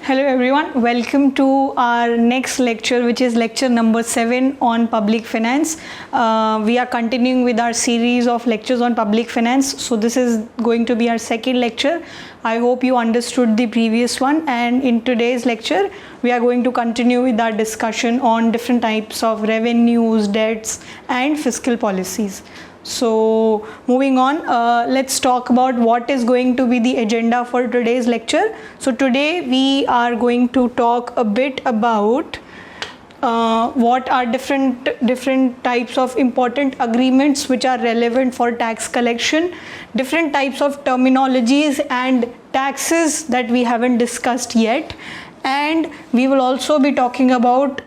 Hello everyone, welcome to our next lecture, which is lecture number 7 on public finance. We are continuing with our series of lectures on public finance. So this is going to be our second lecture. I hope you understood the previous one, and in today's lecture we are going to continue with our discussion on different types of revenues, debts and fiscal policies. So moving on, let's talk about what is going to be the agenda for today's lecture. So today we are going to talk a bit about what are different types of important agreements which are relevant for tax collection, different types of terminologies and taxes that we haven't discussed yet, and we will also be talking about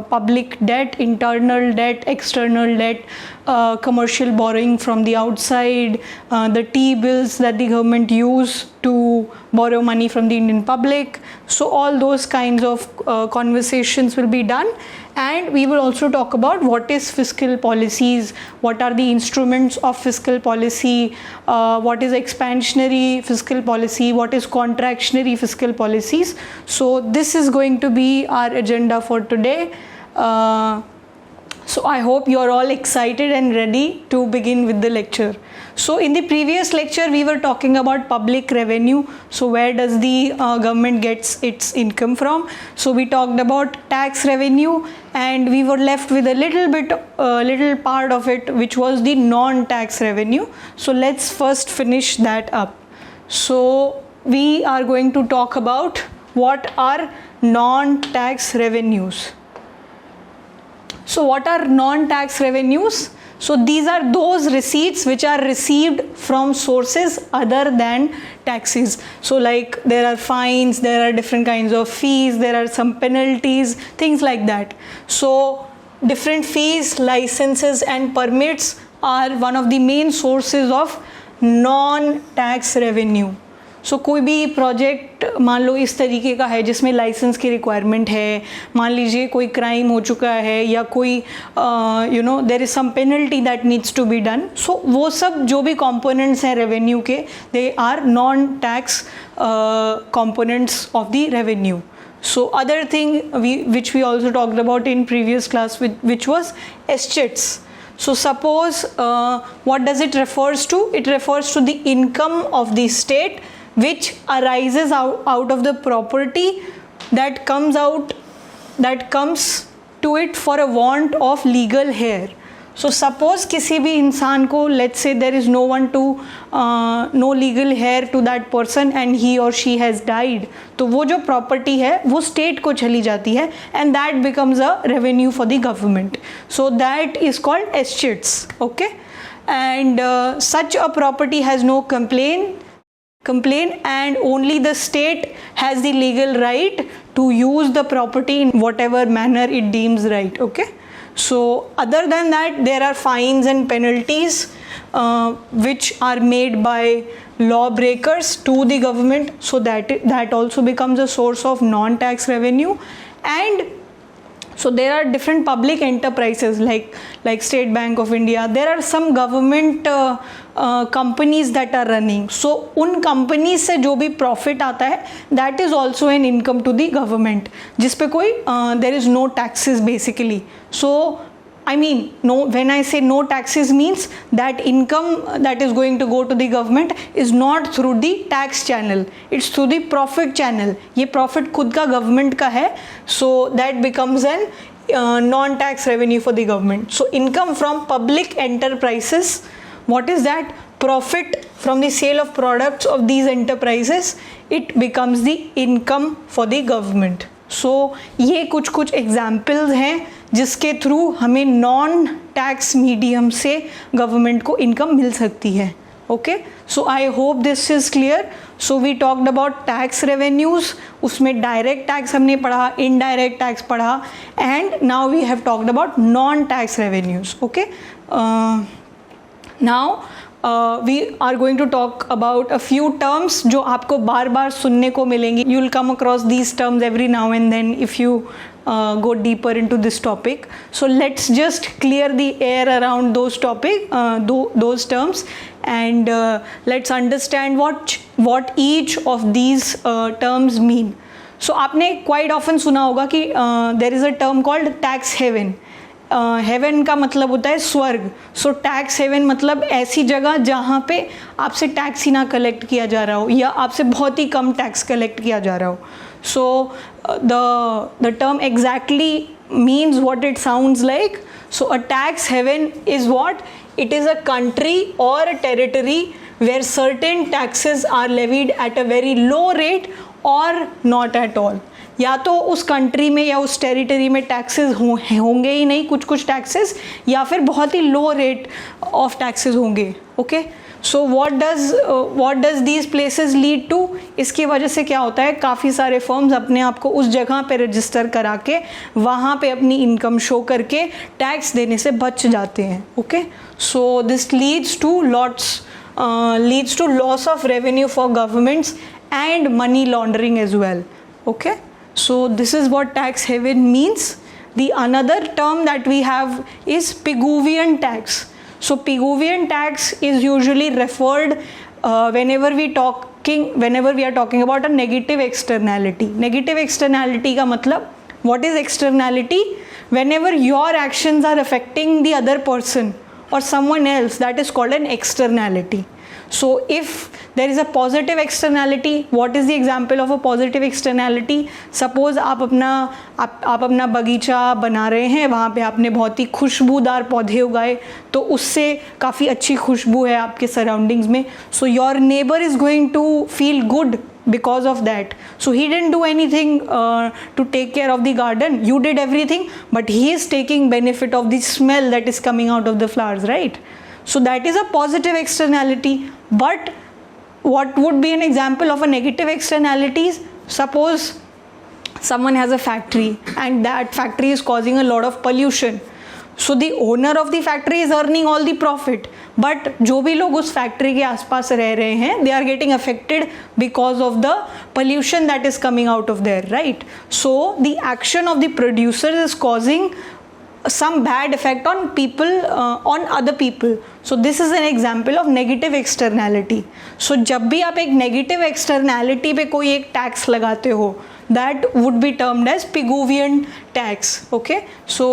public debt, internal debt, external debt, commercial borrowing from the outside, the T-bills that the government use to borrow money from the Indian public. So all those kinds of conversations will be done, and we will also talk about what is fiscal policies, what are the instruments of fiscal policy, what is expansionary fiscal policy, what is contractionary fiscal policies. So this is going to be our agenda for today. So I hope you are all excited and ready to begin with the lecture. So in the previous lecture we were talking about public revenue. So where does the government gets its income from? So we talked about tax revenue, and we were left with a little part of it, which was the non-tax revenue. So let's first finish that up. So we are going to talk about what are non-tax revenues. So what are non-tax revenues? So these are those receipts which are received from sources other than taxes. So like there are fines, there are different kinds of fees, there are some penalties, things like that. So different fees, licenses and permits are one of the main sources of non-tax revenue. सो कोई भी project मान लो इस तरीके का है जिसमें licence की requirement है, मान लीजिए कोई क्राइम हो चुका है या कोई there is some penalty that needs to be done. So वो सब जो भी कंपोनेंट्स हैं रेवेन्यू के, they are non tax components of the revenue. So other thing which we also talked about in previous class, which was escheats. So suppose what does it refers to? It refers to the income of the state which arises out of the property that comes to it for a want of legal heir. So suppose किसी भी इंसान को, let's say there is no legal heir to that person and he or she has died, तो वो जो property है वो state को चली जाती है, and that becomes a revenue for the government. So that is called escheats. Okay, and such a property has no complaint, and only the state has the legal right to use the property in whatever manner it deems right. Okay. So other than that, there are fines and penalties which are made by lawbreakers to the government. So that also becomes a source of non-tax revenue. And so there are different public enterprises like State Bank of India. There are some government companies that are running. So उन companies से जो भी profit आता है, that is also an income to the government, जिस पे कोई there is no taxes basically. So I mean, no, when I say no taxes means that income that is going to go to the government is not through the tax channel, it's through the profit channel. ये profit खुद का government का है, so that becomes an non-tax revenue for the government. So income from public enterprises, what is that? Profit from the sale of products of these enterprises, it becomes the income for the government. So ये कुछ examples हैं जिसके through हमें non tax medium से government को income मिल सकती है. Okay, so I hope this is clear. So we talked about tax revenues, उसमें डायरेक्ट टैक्स हमने पढ़ा, इनडायरेक्ट टैक्स पढ़ा, and now we have talked about non tax revenues. Okay, now we are going to talk about a few terms जो आपको बार बार सुनने को मिलेंगी. You will come across these terms every now and then if you go deeper into this topic. So let's just clear the air around those those terms, and let's understand what each of these terms mean. So आपने quite often सुना होगा कि there is a term called tax haven. Haven का मतलब होता है स्वर्ग. So tax haven मतलब ऐसी जगह जहाँ पे आपसे टैक्स ही ना कलेक्ट किया जा रहा हो या आपसे बहुत ही कम टैक्स कलेक्ट किया जा रहा हो. So the term exactly means what it sounds like. So a tax haven is what? It is a country or a territory where certain taxes are levied at a very low rate or not at all. या तो उस country में या उस territory में taxes होंगे ही नहीं, कुछ टैक्सेस, या फिर बहुत ही लो रेट ऑफ टैक्सेस होंगे. Okay, so what does these places lead to? इसकी वजह से क्या होता है, काफ़ी सारे फर्म्स अपने आप को उस जगह पे रजिस्टर करा के वहाँ पे अपनी इनकम शो करके टैक्स देने से बच जाते हैं. Okay, so this leads to loss of revenue for governments and money laundering as well. Okay, so this is what tax haven means. The another term that we have is Pigouvian tax. So Pigouvian tax is usually referred whenever we are talking about a negative externality. Negative externality का मतलब, what is externality? Whenever your actions are affecting the other person or someone else, that is called an externality. So if there is a positive externality, what is the example of a positive externality? Suppose आप अपना बगीचा बना रहे हैं, वहाँ पे आपने बहुत ही खुशबूदार पौधे उगाए, तो उससे काफ़ी अच्छी खुशबू है आपके सराउंडिंग्स में. So your neighbor is going to feel good because of that. So he didn't do anything to take care of the garden. You did everything, but he is taking benefit of the smell that is coming out of the flowers, right? So that is a positive externality. But what would be an example of a negative externalities? Suppose someone has a factory and that factory is causing a lot of pollution. So the owner of the factory is earning all the profit, but जो भी लोग उस factory के आसपास रह रहे हैं, they are getting affected because of the pollution that is coming out of there, right? So the action of the producer is causing some bad effect on people, on other people. So this is an example of negative externality. So जब भी आप एक negative externality पे कोई एक tax लगाते हो, that would be termed as Pigouvian tax. Okay, so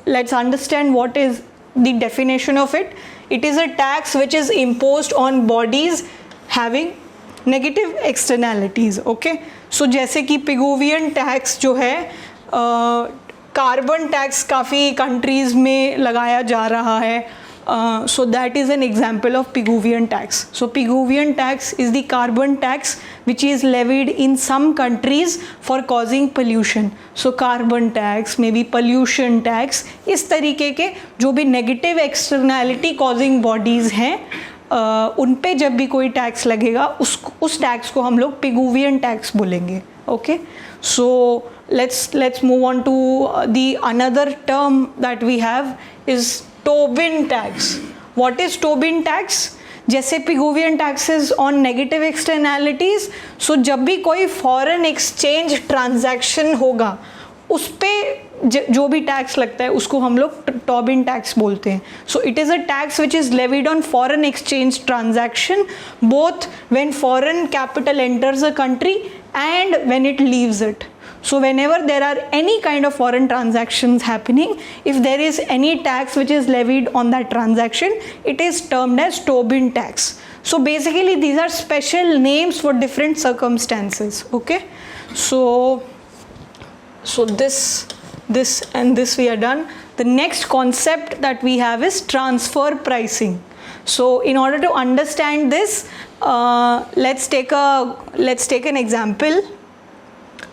let's understand what is the definition of it. It is a tax which is imposed on bodies having negative externalities. Okay, so जैसे कि Pigouvian tax जो है, carbon tax काफ़ी countries में लगाया जा रहा है. So that is an example of Pigouvian tax. So Pigouvian tax is the carbon tax which is levied in some countries for causing pollution. So carbon tax, maybe pollution tax, इस तरीके के जो भी negative externality causing bodies हैं, उन पे जब भी कोई टैक्स लगेगा उस टैक्स को हम लोग Pigouvian tax बोलेंगे. Okay, so let's move on to the another term that we have is Tobin tax. What is Tobin tax? जैसे Pigouvian taxes on negative externalities, so जब भी कोई foreign exchange transaction होगा उस पे जो भी टैक्स लगता है उसको हम लोग Tobin tax बोलते हैं. So it is a tax which is levied on foreign exchange transaction both when foreign capital enters a country and when it leaves it. So whenever there are any kind of foreign transactions happening, if there is any tax which is levied on that transaction, it is termed as Tobin tax. So basically these are special names for different circumstances. Okay, so this and this we are done. The next concept that we have is transfer pricing. So in order to understand this, let's take an example.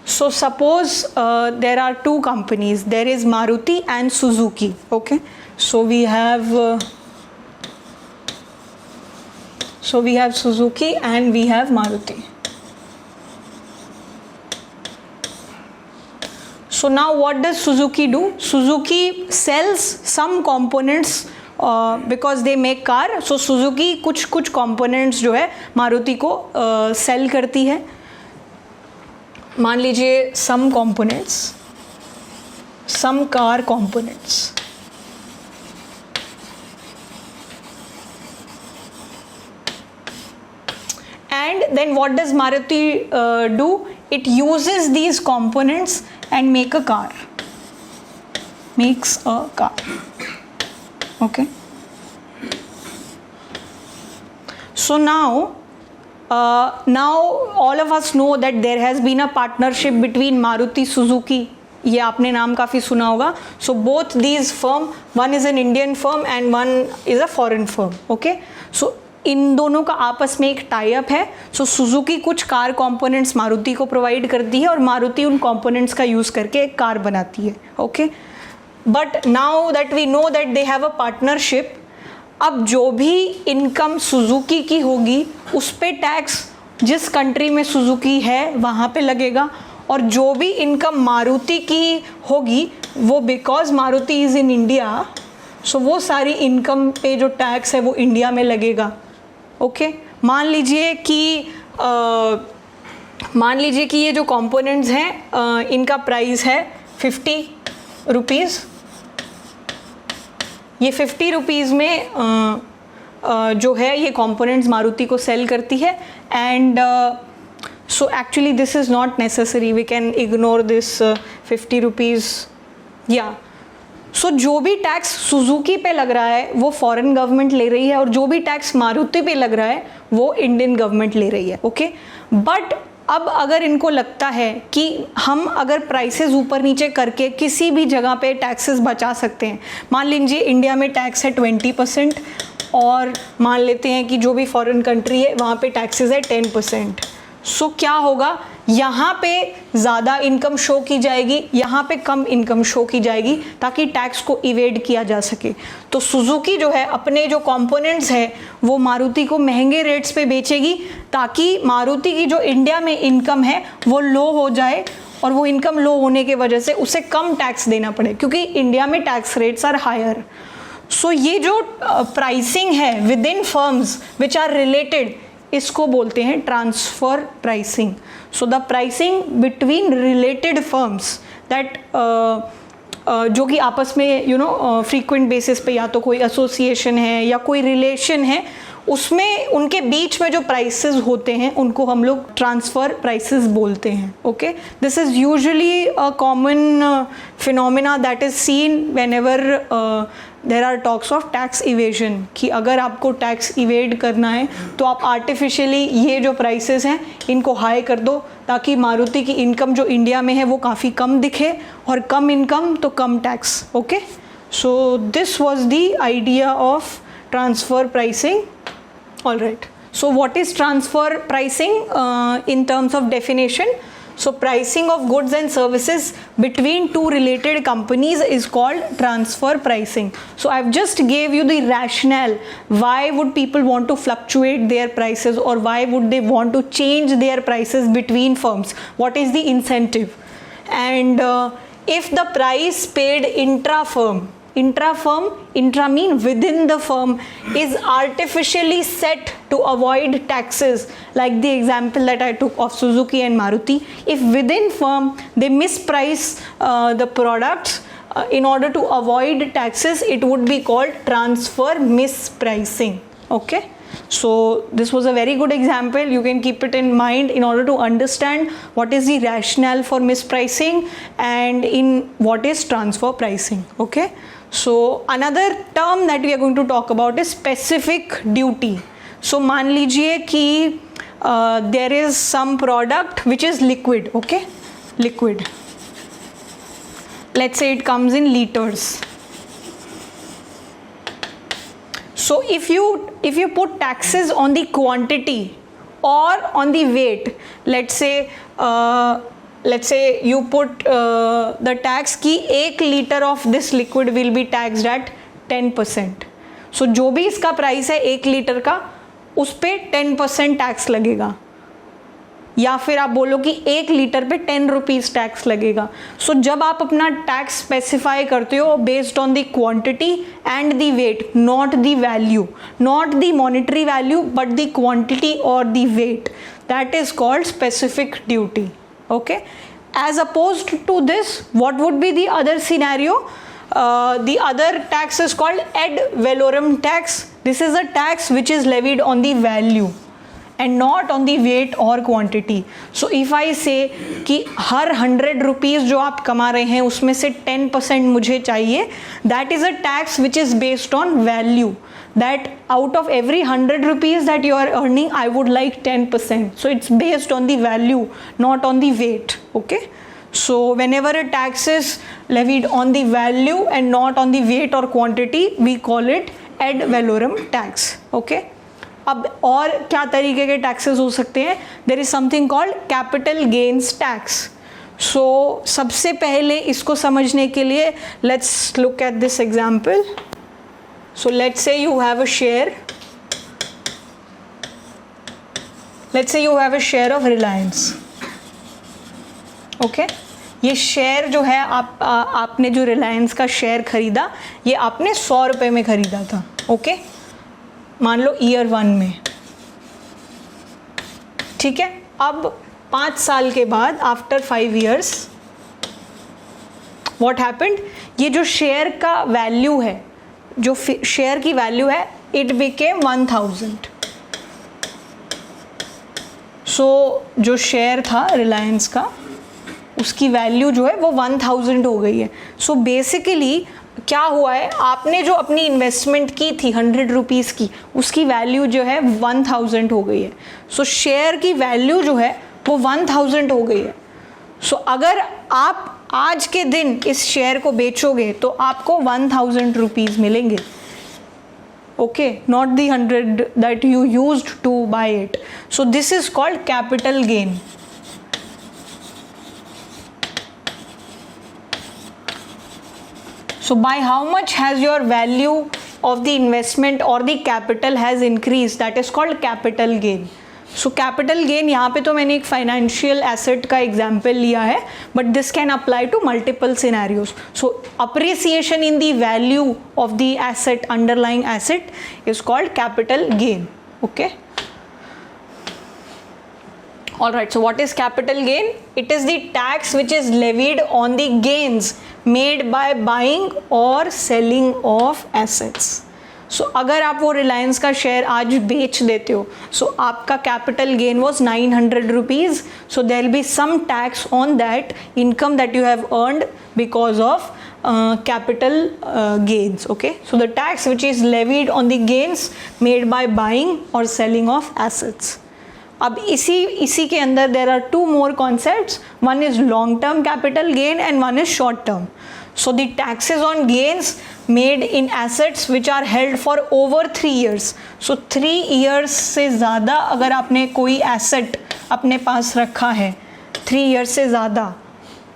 So suppose there are two companies, there is Maruti and Suzuki. Okay, so we have Suzuki and we have Maruti. So now what does Suzuki do? Suzuki sells some components because they make car. So Suzuki कुछ components जो है मारुति को sell करती है. मान लीजिए some components. some car components. And then what does Maruti do? It uses these components and makes a car. Okay. So now all of us know that there has been a partnership between Maruti Suzuki. ये आपने नाम काफ़ी सुना होगा. So both these firm, one is an Indian firm and one is a foreign firm. Okay. So इन दोनों का आपस में एक टाई अप है. सो सुजुकी कुछ कार कंपोनेंट्स मारुति को प्रोवाइड करती है और मारुति उन कंपोनेंट्स का यूज़ करके एक कार बनाती है. Okay, but now that we know that they have a partnership, अब जो भी इनकम सुजुकी की होगी उस पर टैक्स जिस कंट्री में सुजुकी है वहाँ पे लगेगा, और जो भी इनकम मारुति की होगी वो because Maruti is in India, so वो सारी इनकम पे जो टैक्स है वो इंडिया में लगेगा. ओके, मान लीजिए कि ये जो कंपोनेंट्स हैं इनका प्राइस है 50 रुपीज़. ये 50 रुपीज़ में जो है ये कंपोनेंट्स मारुति को सेल करती है. And so actually this is not necessary, we can ignore this 50 rupees. या सो जो भी टैक्स सुजुकी पे लग रहा है वो फॉरेन गवर्नमेंट ले रही है, और जो भी टैक्स मारुति पे लग रहा है वो इंडियन गवर्नमेंट ले रही है. ओके, बट अब अगर इनको लगता है कि हम अगर प्राइसेस ऊपर नीचे करके किसी भी जगह पे टैक्सेस बचा सकते हैं, मान लीजिए इंडिया में टैक्स है 20% और मान लेते हैं कि जो भी फॉरेन कंट्री है वहाँ पे टैक्सेस है 10%. सो क्या होगा, यहाँ पे ज़्यादा इनकम शो की जाएगी, यहाँ पे कम इनकम शो की जाएगी ताकि टैक्स को इवेड किया जा सके. तो सुजुकी जो है अपने जो कंपोनेंट्स है वो मारुति को महंगे रेट्स पे बेचेगी ताकि मारुति की जो इंडिया में इनकम है वो लो हो जाए, और वो इनकम लो होने के वजह से उसे कम टैक्स देना पड़े क्योंकि इंडिया में tax rates are higher. So ये जो प्राइसिंग है within firms which are related, इसको बोलते हैं transfer pricing. So the pricing between related firms that जो कि आपस में फ्रीक्वेंट बेसिस पे या तो कोई एसोसिएशन है या कोई रिलेशन है, उसमें उनके बीच में जो प्राइसेस होते हैं उनको हम लोग ट्रांसफ़र प्राइसेस बोलते हैं. Okay, this is usually a common phenomena that is seen whenever there are talks of tax evasion, कि अगर आपको टैक्स इवेड करना है तो आप आर्टिफिशियली ये जो प्राइसेस हैं इनको हाई कर दो ताकि मारुति की इनकम जो इंडिया में है वो काफ़ी कम दिखे, और कम इनकम तो कम tax. Okay, so this was the idea of transfer pricing. All right. So what is transfer pricing in terms of definition? So pricing of goods and services between two related companies is called transfer pricing. So I've just gave you the rationale. Why would people want to fluctuate their prices, or why would they want to change their prices between firms? What is the incentive? And if the price paid intra mean within the firm, is artificially set to avoid taxes, like the example that I took of Suzuki and Maruti, if within firm they misprice the products in order to avoid taxes, it would be called transfer mispricing. Okay, so this was a very good example. You can keep it in mind in order to understand what is the rationale for mispricing and in what is transfer pricing. Okay, so another term that we are going to talk about is specific duty. So मान लीजिए कि there is some product which is liquid. Okay, liquid, let's say it comes in liters. So if you put taxes on the quantity or on the weight, let's say you put the tax कि 1 liter of this liquid will be taxed at 10%. So जो भी इसका price है 1 litre का, उस पे 10% tax लगेगा, या फिर आप बोलो कि 1 लीटर पे 10 रुपीज़ टैक्स लगेगा. सो जब आप अपना टैक्स स्पेसिफाई करते हो based on the quantity and the weight, not the value, not the monetary value but the quantity और the weight, that is called specific duty. Okay, As opposed to this, what would be the other scenario? The other tax is called ad valorem tax. This is a tax which is levied on the value and not on the weight or quantity. So if I say कि हर 100 rupees जो आप कमा रहे हैं उसमें से 10% मुझे चाहिए, that is a tax which is based on value. That out of every 100 rupees that you are earning, I would like 10%. So it's based on the value, not on the weight. Okay. So whenever a tax is levied on the value and not on the weight or quantity, we call it ad valorem tax. Okay. अब और क्या तरीके के taxes हो सकते हैं? There is something called capital gains tax. So सबसे पहले इसको समझने के लिए let's look at this example. So let's say you have a share, let's say you have a share of Reliance. Okay, ये शेयर जो है आपने जो रिलायंस का शेयर खरीदा, ये आपने 100 रुपये में खरीदा था. ओके, मान लो ईयर 1 में. ठीक है, अब 5 साल के बाद आफ्टर 5 years व्हाट हैपेंड, ये जो शेयर का वैल्यू है, जो शेयर की वैल्यू है, इट बिकेम 1000. सो जो शेयर था रिलायंस का, उसकी वैल्यू जो है वो 1000 हो गई है. सो बेसिकली क्या हुआ है, आपने जो अपनी इन्वेस्टमेंट की थी 100 रुपीज़ की, उसकी वैल्यू जो है 1000 हो गई है. सो शेयर की वैल्यू जो है वो 1000 हो गई है. सो अगर आप आज के दिन इस शेयर को बेचोगे तो आपको 1000 रुपीज़ मिलेंगे. Okay, not the 100 that you used to buy it. So this is called capital gain. So by how much has your value of the investment or the capital has increased, that is called capital gain. So capital gain, यहाँ पे तो मैंने एक financial asset का example लिया है, but this can apply to multiple scenarios. So appreciation in the value of the asset, underlying asset, is called capital gain. Okay. Alright, so what is capital gain? It is the tax which is levied on the gains made by buying or selling of assets. So अगर आप वो रिलायंस का share आज बेच देते हो, so आपका capital gain was 900 rupees. So there will be some tax on that income that you have earned because of capital gains. Okay, so the tax which is levied on the gains made by buying or selling of assets. अब इसी के अंदर there are 2 more concepts. One is long term capital gain and one is short term. So the taxes on gains made in assets which are held for over 3 years. So 3 years से ज़्यादा अगर आपने कोई asset अपने पास रखा है 3 years से ज़्यादा,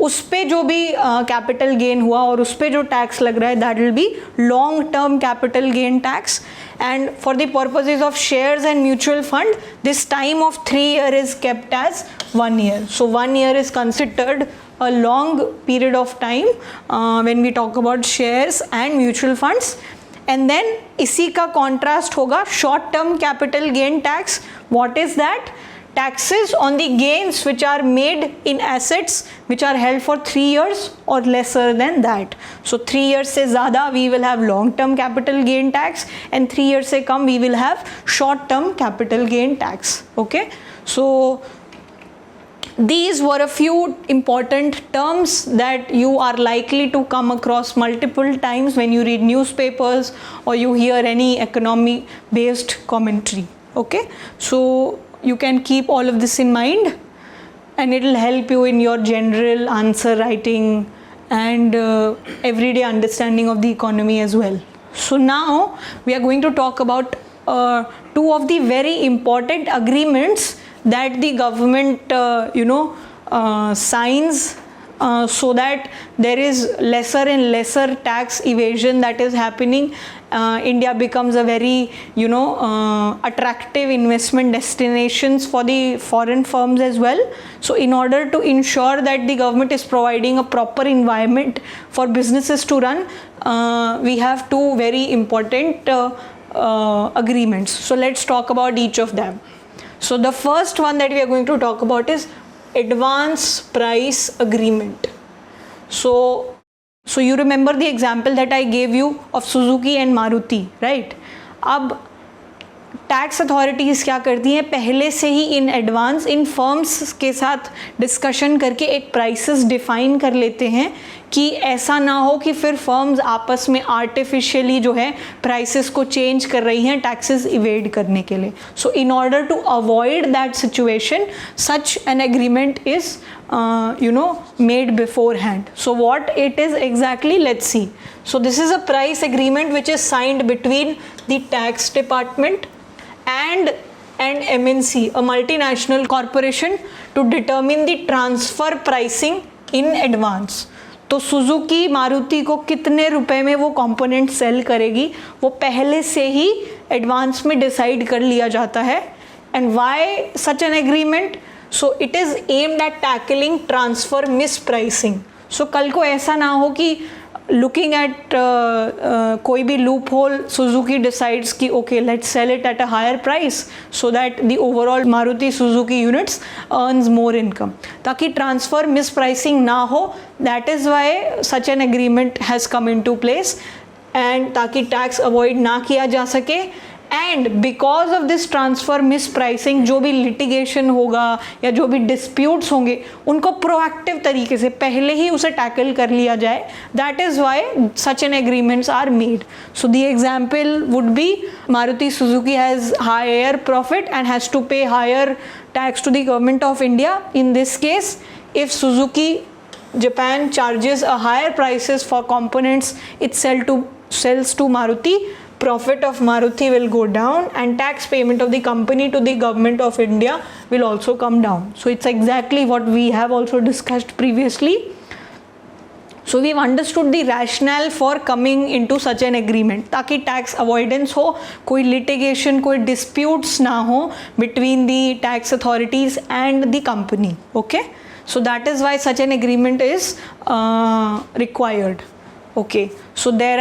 उस पे जो भी कैपिटल गेन हुआ और उस पे जो टैक्स लग रहा है, that will be long term capital gain tax. And for the purposes of shares and mutual fund, this time of 3 years is kept as 1 year. So 1 year is considered a long period of time when we talk about shares and mutual funds. And then इसी का contrast होगा short term capital gain tax. What is that? Taxes on the gains which are made in assets which are held for 3 years or lesser than that. So 3 years से ज़्यादा we will have long term capital gain tax, and 3 years से कम we will have short term capital gain tax. Okay, so these were a few important terms that you are likely to come across multiple times when you read newspapers or you hear any economy based commentary. Okay, so you can keep all of this in mind and it will help you in your general answer writing and everyday understanding of the economy as well. So now we are going to talk about 2 of the very important agreements that the government signs so that there is lesser and lesser tax evasion that is happening. India becomes a very attractive investment destinations for the foreign firms as well. So in order to ensure that the government is providing a proper environment for businesses to run, we have 2 very important agreements. So let's talk about each of them. So the first one that we are going to talk about is advance price agreement. So you remember the example that I gave you of Suzuki and Maruti, right? अब tax authorities क्या करती हैं, पहले से ही in advance in firms के साथ discussion करके एक प्राइसेस डिफ़ाइन कर लेते हैं कि ऐसा ना हो कि फिर फर्म्स आपस में आर्टिफिशियली जो है प्राइसेस को चेंज कर रही हैं टैक्सेस इवेड करने के लिए. So in order to avoid that situation such an agreement is made beforehand. So what it is exactly, let's see. So this is a price agreement which is signed between the tax department and an MNC, a multinational corporation, to determine the transfer pricing in advance. तो Suzuki Maruti को कितने रुपए में वो component cell करेगी वो पहले से ही एडवांस में डिसाइड कर लिया जाता है. And why such an agreement? So it is aimed at tackling transfer mispricing. So कल को ऐसा ना हो कि लुकिंग एट कोई भी लूप होल सुजुकी डिसाइड्स कि okay let's sell it at a higher price so that the overall Maruti Suzuki units earns more income, ताकि ट्रांसफ़र मिस प्राइसिंग ना हो. That is why such an agreement has come into place, and ताकि tax avoid ना किया जा सके. And because of this transfer mispricing जो भी लिटिगेशन होगा या जो भी डिस्प्यूट्स होंगे उनको प्रोएक्टिव तरीके से पहले ही उसे टैकल कर लिया जाए. That is why such an agreements are made. So the example would be Maruti Suzuki has higher profit and has to pay higher tax to the government of India. In this case if Suzuki Japan charges a higher prices for components it sells to Maruti, profit of Maruti will go down and tax payment of the company to the government of India will also come down. So it's exactly what we have also discussed previously. So we've understood the rationale for coming into such an agreement ताकि tax avoidance हो, कोई litigation, कोई disputes ना हो between the tax authorities and the company. Okay? So that is why such an agreement is required. Okay, so there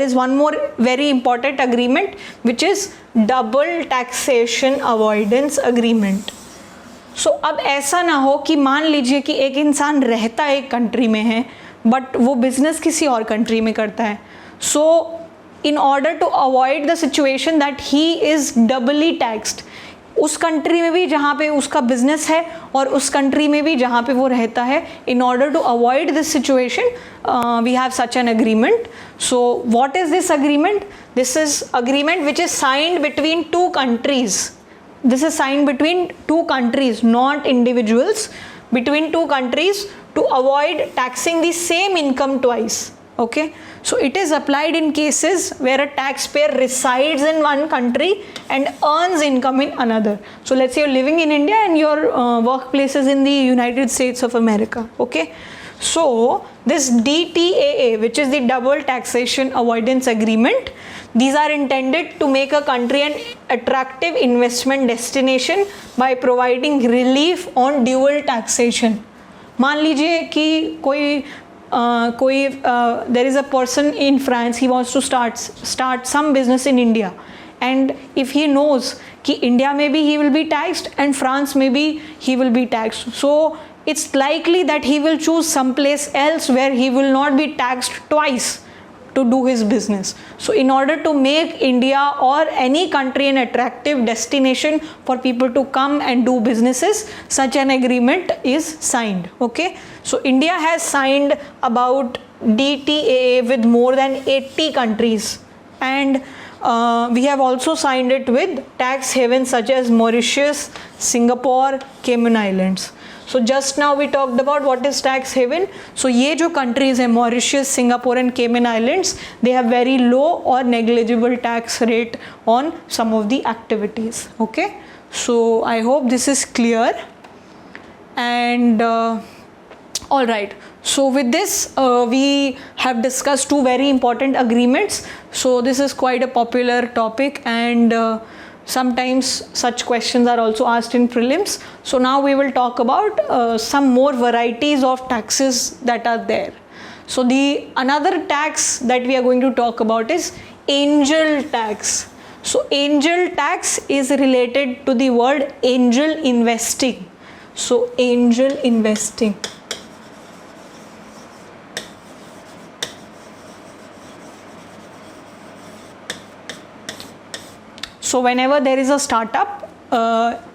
is one more very important agreement which is double taxation avoidance agreement. So अब ऐसा ना हो कि मान लीजिए कि एक इंसान रहता एक कंट्री में है बट वो बिजनेस किसी और कंट्री में करता है. So in order to avoid the situation that he is doubly taxed, उस कंट्री में भी जहाँ पे उसका बिजनेस है और उस कंट्री में भी जहाँ पे वो रहता है, in order to avoid this situation we have such an agreement. So what is this agreement? This is agreement which is signed between two countries. This is signed between two countries, not individuals, between two countries to avoid taxing the same income twice. Okay, so it is applied in cases where a taxpayer resides in one country and earns income in another. So let's say you're living in India and your workplace is in the United States of America. Okay, so this DTAA, which is the Double Taxation Avoidance Agreement, these are intended to make a country an attractive investment destination by providing relief on dual taxation. मान लीजिए कि कोई there is a person in France, he wants to start some business in India, and if he knows कि India में भी he will be taxed and France में भी he will be taxed, so it's likely that he will choose some place else where he will not be taxed twice to do his business. So in order to make India or any country an attractive destination for people to come and do businesses, such an agreement is signed. Okay, so India has signed about DTAA with more than 80 countries, and we have also signed it with tax havens such as Mauritius, Singapore, Cayman Islands. So just now we talked about what is tax haven. So ये जो countries हैं, Mauritius, Singapore and Cayman Islands, they have very low or negligible tax rate on some of the activities. Okay, so I hope this is clear. And all right, so with this we have discussed two very important agreements. So this is quite a popular topic, and sometimes such questions are also asked in prelims. So now we will talk about some more varieties of taxes that are there. So the another tax that we are going to talk about is angel tax. So angel tax is related to the word angel investing. So angel investing. So whenever there is a startup,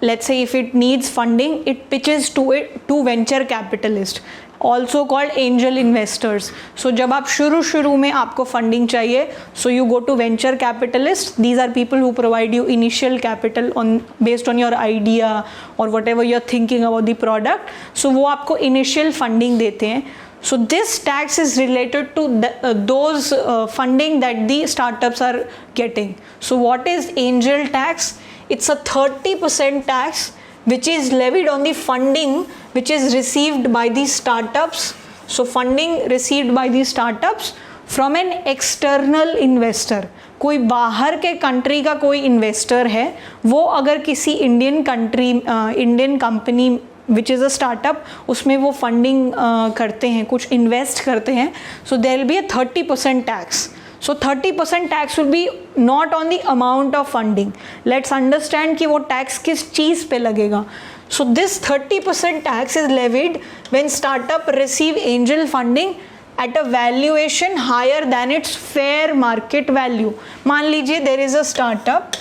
let's say if it needs funding, it pitches to venture capitalist, also called angel investors. So जब आप शुरू में आपको funding चाहिए, so you go to venture capitalists. These are people who provide you initial capital based on your idea or whatever you're thinking about the product. So वो आपको initial funding देते हैं. So this tax is related to those funding that the startups are getting. So what is angel tax? It's a 30% tax which is levied on the funding which is received by the startups. So funding received by the startups from an external investor. कोई बाहर के country का कोई investor है, वो अगर किसी Indian company which is a startup, उसमें वो फंडिंग करते हैं, कुछ इन्वेस्ट करते हैं, so there will be a 30% tax. So 30% tax will be not on the amount of funding. Let's understand कि वो tax किस चीज़ पे लगेगा. So this 30% tax is levied when startup receive angel funding at a valuation higher than its fair market value. मान लीजिए there is a startup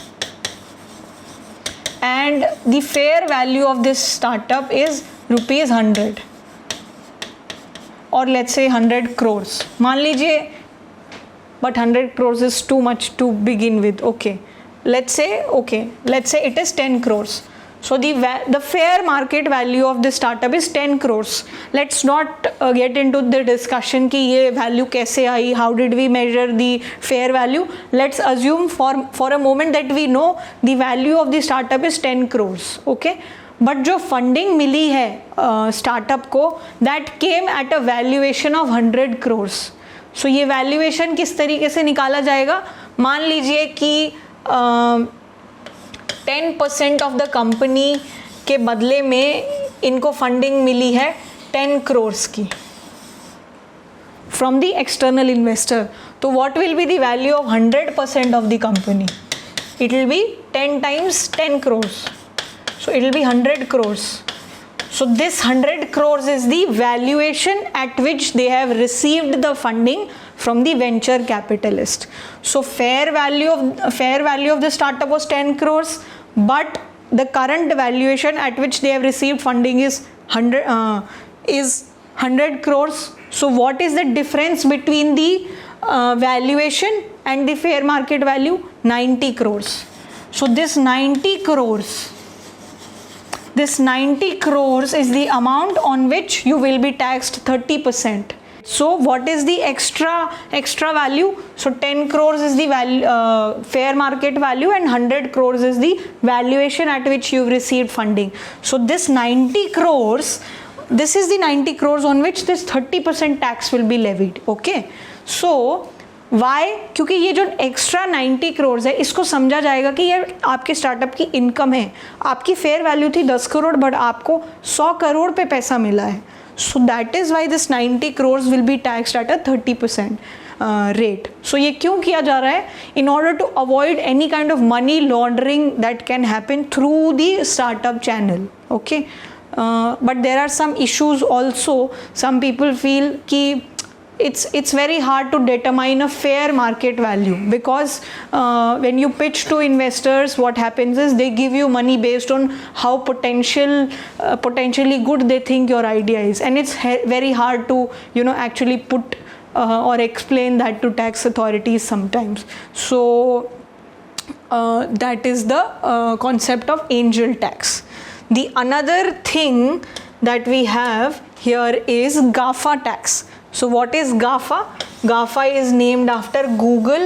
and the fair value of this startup is ₹100 or let's say 100 crores. मान लीजिए, but 100 crores is too much to begin with. Okay, let's say it is 10 crores. So the fair market value of this startup is 10 crores. Let's not get into the discussion कि ये value कैसे आई, how did we measure the fair value. Let's assume for a moment that we know the value of the startup is 10 crores. Okay, but जो funding मिली है startup को, that came at a valuation of 100 crores. सो ये valuation किस तरीके से निकाला जाएगा? मान लीजिए कि 10% ऑफ द कंपनी के बदले में इनको फंडिंग मिली है 10 करोर्स की फ्रॉम द एक्सटर्नल इन्वेस्टर. तो what will be the value of 100% of the company? It will be 10 times 10 crores. So it will be 100 crores. So this 100 crores is the valuation at which they have received the funding from the venture capitalist. So fair value of the startup was 10 crores, but the current valuation at which they have received funding is 100 crores. So what is the difference between the valuation and the fair market value? 90 crores. So this 90 crores is the amount on which you will be taxed 30%. So what is the extra value? So 10 crores is the fair market value and 100 crores is the valuation at which you've received funding. So this 90 crores, this is the 90 crores on which this 30% tax will be levied. Okay, so why? क्योंकि ये जो extra 90 crore है, इसको समझा जाएगा कि ये आपके स्टार्टअप की इनकम है. आपकी फेयर वैल्यू थी 10 करोड़, बट आपको 100 करोड़ पे पैसा मिला है. So that is why this 90 crore will be taxed at a 30% rate. So ये क्यों किया जा रहा है? In order to avoid any kind of money laundering that can happen through the startup channel. Okay, but there are some issues also. Some people feel कि it's very hard to determine a fair market value because when you pitch to investors, what happens is they give you money based on how potentially good they think your idea is, and it's very hard to actually put or explain that to tax authorities sometimes. So that is the concept of angel tax. The another thing that we have here is GAFA tax. So what is GAFA? GAFA is named after Google,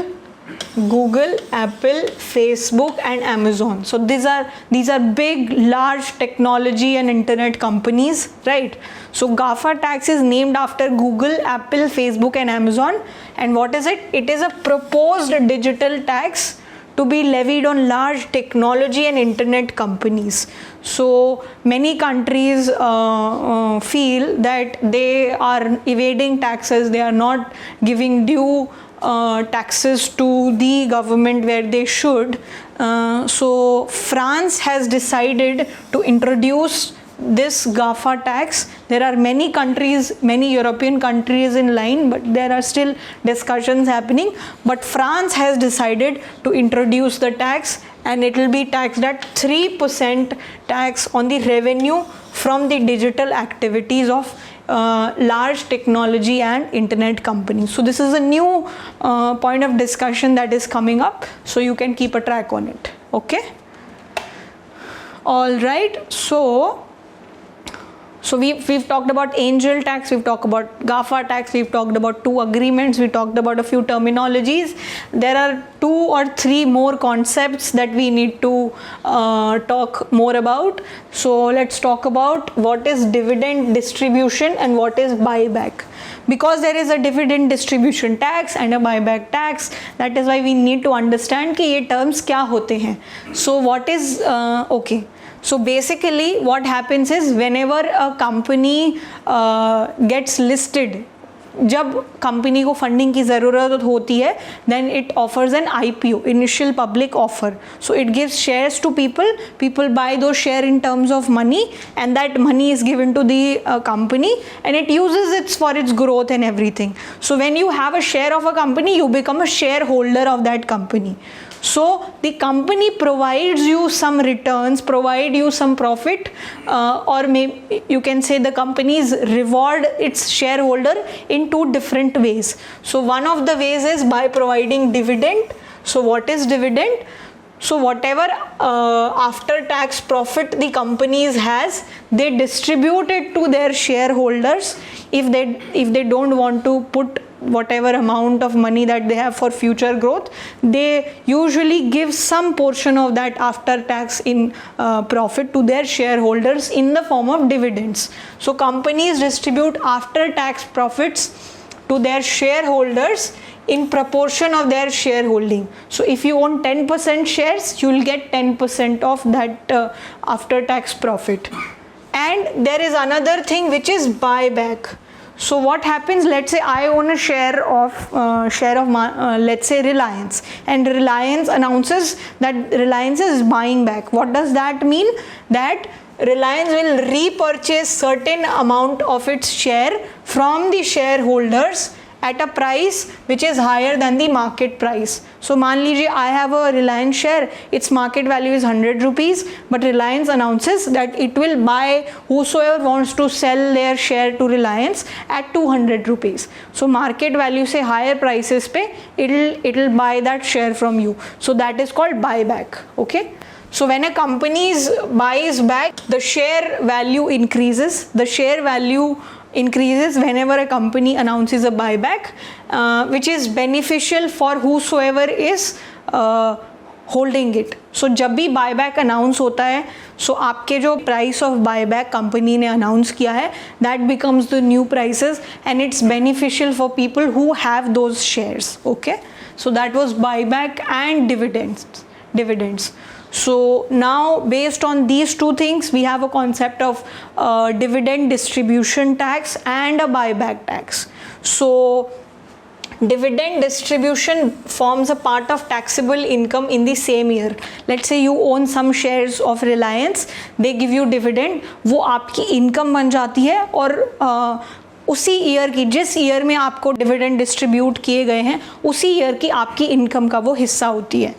Apple, Facebook and Amazon. So these are big, large technology and internet companies, right? So GAFA tax is named after Google, Apple, Facebook and Amazon. And what is it? It is a proposed digital tax to be levied on large technology and internet companies. So many countries feel that they are evading taxes, they are not giving due taxes to the government where they should. So France has decided to introduce this GAFA tax. There are many countries, many European countries in line, but there are still discussions happening. But France has decided to introduce the tax, and it will be taxed at 3% tax on the revenue from the digital activities of large technology and internet companies. So this is a new point of discussion that is coming up, so you can keep a track on it. Okay, all right. So we've talked about angel tax, we've talked about GAFA tax, we've talked about 2 agreements, we talked about a few terminologies. There are 2 or 3 more concepts that we need to talk more about. So let's talk about what is dividend distribution and what is buyback. Because there is a dividend distribution tax and a buyback tax, that is why we need to understand कि ये terms क्या होते हैं. So what is okay. So basically what happens is whenever a company gets listed, जब company को funding की ज़रूरत होती है, then it offers an IPO, initial public offer. So it gives shares to people. People buy those shares in terms of money, and that money is given to the company, and it uses it for its growth and everything. So when you have a share of a company, you become a shareholder of that company. So the company provides you some returns, provide you some profit, or maybe you can say the companies reward its shareholder in 2 different ways. So one of the ways is by providing dividend. So what is dividend? So whatever after tax profit the companies has, they distribute it to their shareholders. If they don't want to put whatever amount of money that they have for future growth, they usually give some portion of that after tax in profit to their shareholders in the form of dividends. So companies distribute after tax profits to their shareholders in proportion of their shareholding. So if you own 10% shares, you will get 10% of that after tax profit. And there is another thing which is buyback. So what happens, let's say I own a share of let's say Reliance, and Reliance announces that Reliance is buying back. What does that mean? That Reliance will repurchase certain amount of its share from the shareholders at a price which is higher than the market price. So मान लीजिए I have a Reliance share, its market value is 100 rupees, but Reliance announces that it will buy whosoever wants to sell their share to Reliance at 200 rupees. So market value से higher prices पे it'll buy that share from you. So that is called buyback. Okay. So when a company buys back, the share value increases. The share value increases whenever a company announces a buyback, which is beneficial for whosoever is holding it. So जब भी buyback announce होता है, so आपके जो price of buyback company ने announce किया है, that becomes the new prices, and it's beneficial for people who have those shares. Okay, so that was buyback and dividends. So now based on these 2 things, we have a concept of dividend distribution tax and a buyback tax. So dividend distribution forms a part of taxable income in the same year. Let's say you own some shares of Reliance, they give you dividend, वो आपकी income बन जाती है, और उसी year की, जिस year में आपको डिविडेंड डिस्ट्रीब्यूट किए गए हैं, उसी ईयर की आपकी इनकम का वो हिस्सा होती है.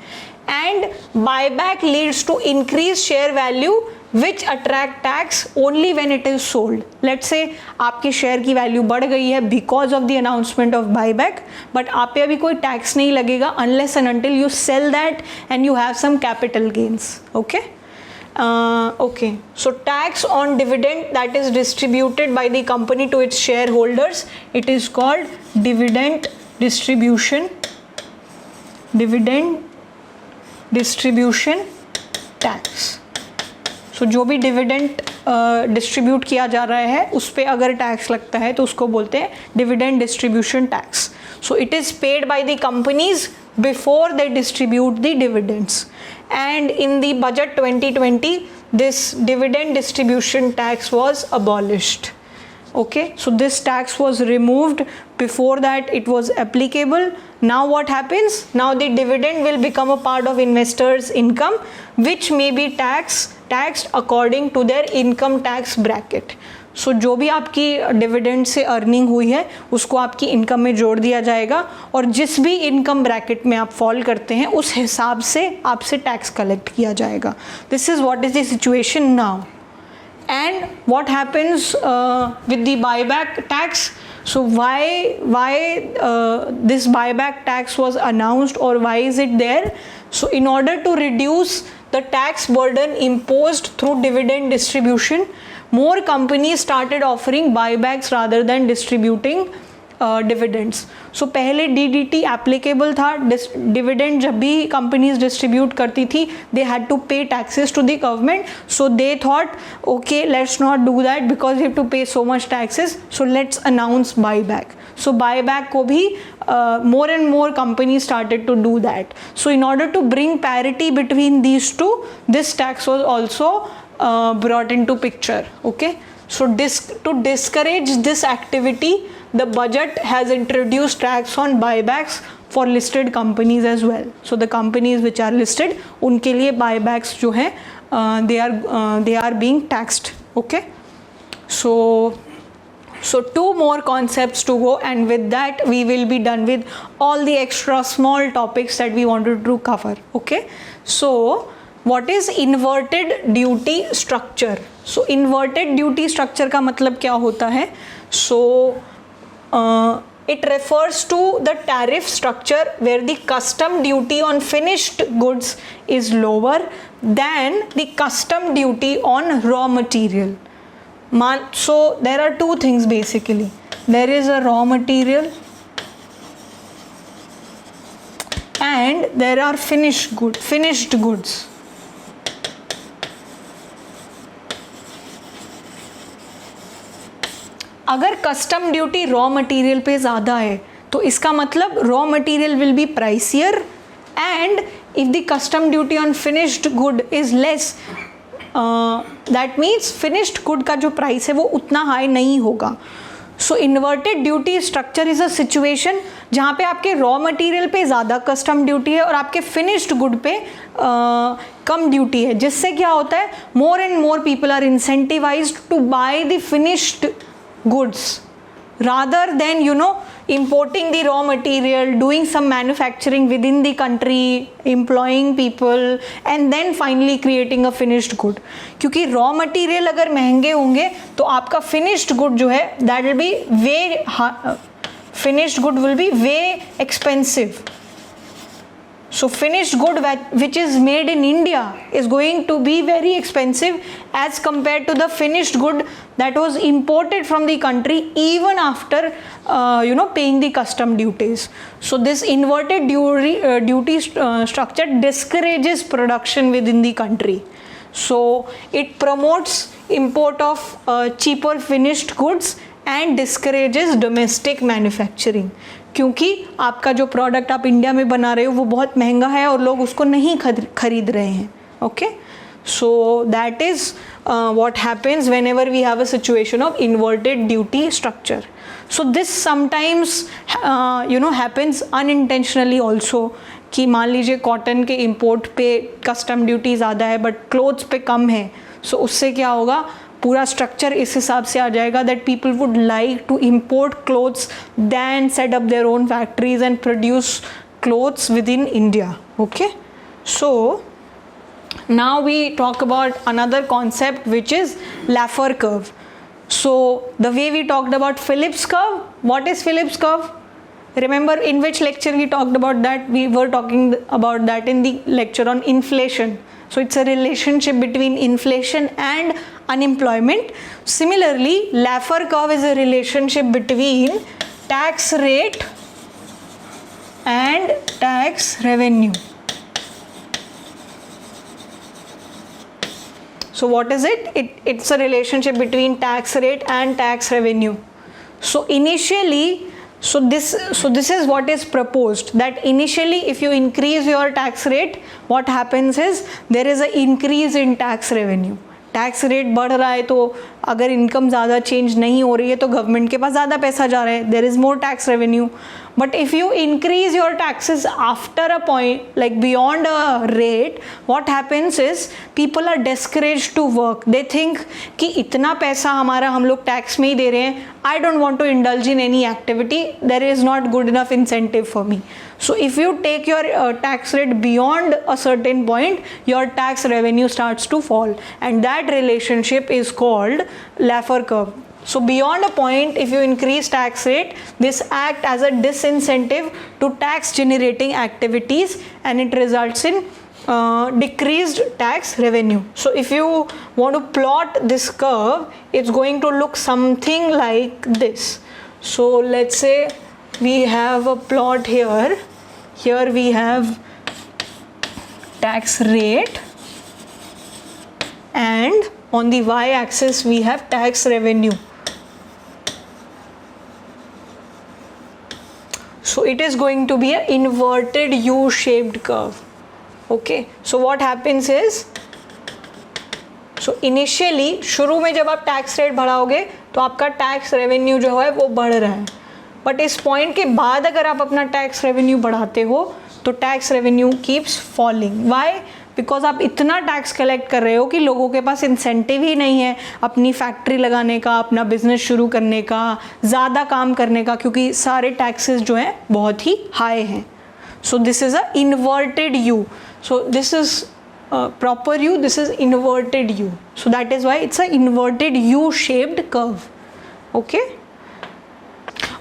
And buyback leads to increased share value which attract tax only when it is sold. Let's say आपकी शेयर की वैल्यू बढ़ गई है because of the announcement of buyback, but आप पे अभी कोई टैक्स नहीं लगेगा unless and until you sell that and you have some capital gains. Okay. Okay, so tax on dividend that is distributed by the company to its shareholders, it is called dividend distribution tax. So जो भी dividend distribute किया जा रहा है उस पर अगर tax लगता है तो उसको बोलते हैं dividend distribution tax. So it is paid by the companies before they distribute the dividends, and in the budget 2020 this dividend distribution tax was abolished. Okay, so this tax was removed. Before that it was applicable. Now what happens? Now the dividend will become a part of investors income, which may be taxed according to their income tax bracket. So जो भी आपकी dividend से earning हुई है उसको आपकी income में जोड़ दिया जाएगा, और जिस भी इनकम ब्रैकेट में आप फॉल करते हैं उस हिसाब से आपसे टैक्स कलेक्ट किया जाएगा. This is what is the situation now. And what happens with the buyback tax? So why this buyback tax was announced, or why is it there? So in order to reduce the tax burden imposed through dividend distribution, more companies started offering buybacks rather than distributing dividends. So पहले DDT applicable था. Dividend जब भी companies distribute करती थी they had to pay taxes to the government. So they thought okay let's not do that because you have to pay so much taxes, so let's announce buyback. So buyback को भी more and more companies started to do that. So in order to bring parity between these two, this tax was also brought into picture. Okay, so to discourage this activity, the budget has introduced tax on buybacks for listed companies as well. So the companies which are listed, उनके लिए buybacks जो हैं they are being taxed. Okay, so two more concepts to go, and with that we will be done with all the extra small topics that we wanted to cover. Okay, so what is inverted duty structure? So inverted duty structure का मतलब क्या होता है? So it refers to the tariff structure where the custom duty on finished goods is lower than the custom duty on raw material. So there are two things basically. There is a raw material and there are finished goods. अगर custom duty raw material पे ज़्यादा है तो इसका मतलब raw material will be pricier, and if the custom duty on finished good is less, that means finished good का जो price है वो उतना हाई नहीं होगा. So inverted duty structure is a situation जहाँ पे आपके रॉ मटेरियल पे ज़्यादा कस्टम ड्यूटी है और आपके फिनिश्ड गुड पे कम ड्यूटी है, जिससे क्या होता है more and more people are incentivized to buy the finished goods rather than importing the raw material, doing some manufacturing within the country, employing people and then finally creating a finished good. क्योंकि raw material अगर महंगे होंगे तो आपका finished good जो है that will be finished good will be way expensive. So finished good which is made in India is going to be very expensive as compared to the finished good that was imported from the country even after paying the custom duties. So this inverted duty structure discourages production within the country. So it promotes import of cheaper finished goods and discourages domestic manufacturing. क्योंकि आपका जो product आप India में बना रहे हो वो बहुत महंगा है और लोग उसको नहीं खरीद रहे हैं. Okay, so that is what happens whenever we have a situation of inverted duty structure. So this sometimes happens unintentionally also, कि मान लीजिए कॉटन के इंपोर्ट पे कस्टम ड्यूटी ज़्यादा है बट क्लोथ्स पे कम है. सो उससे क्या होगा, पूरा स्ट्रक्चर इस हिसाब से आ जाएगा that people would like to import clothes than set up their own factories and produce clothes within India. Okay, so now we talk about another concept which is Laffer curve. So the way we talked about Phillips curve, what is Phillips curve? Remember in which lecture we talked about that? We were talking about that in the lecture on inflation. So it's a relationship between inflation and unemployment. Similarly, Laffer curve is a relationship between tax rate and tax revenue. So what is it? It's a relationship between tax rate and tax revenue. So initially, so this is what is proposed, that initially if you increase your tax rate, what happens is there is an increase in tax revenue. Tax rate बढ़ रहा है तो अगर income ज़्यादा change नहीं हो रही है तो गवर्नमेंट के पास ज़्यादा पैसा जा रहा है, there is more tax revenue. But if you increase your taxes after a point, like beyond a rate, what happens is people are discouraged to work. They think कि इतना पैसा हमारा हम लोग टैक्स में ही दे रहे हैं, I don't want to indulge in any activity, there is not good enough incentive for me. So if you take your tax rate beyond a certain point, your tax revenue starts to fall, and that relationship is called Laffer curve. So beyond a point, if you increase tax rate, this act as a disincentive to tax generating activities, and it results in decreased tax revenue. So if you want to plot this curve, it's going to look something like this. So let's say we have a plot here. Here we have tax rate, and on the y-axis we have tax revenue. So it is going to be an inverted U-shaped curve. Okay, so what happens is, so initially शुरू में जब आप tax rate बढ़ाओगे तो आपका tax revenue जो है वो बढ़ रहा है, बट इस पॉइंट के बाद अगर आप अपना टैक्स रेवेन्यू बढ़ाते हो तो tax revenue keeps falling. Why? Because आप इतना टैक्स कलेक्ट कर रहे हो कि लोगों के पास इंसेंटिव ही नहीं है अपनी फैक्ट्री लगाने का, अपना बिजनेस शुरू करने का, ज़्यादा काम करने का, क्योंकि सारे टैक्सेस जो हैं बहुत ही हाई हैं. So this is a inverted you. So this is proper you, this is inverted you. So that is why it's a inverted U shaped curve. Okay,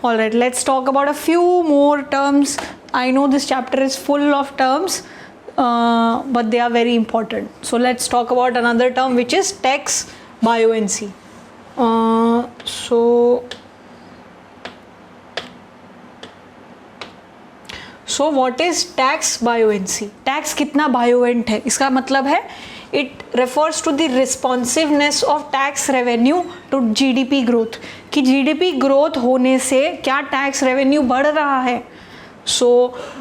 all right, let's talk about a few more terms. I know this chapter is full of terms, but they are very important. So let's talk about another term, which is tax buoyancy. So what is tax buoyancy? Tax कितना buoyant है? इसका मतलब है it refers to the responsiveness of tax revenue to GDP growth. कि GDP growth होने से क्या tax revenue बढ़ रहा है. So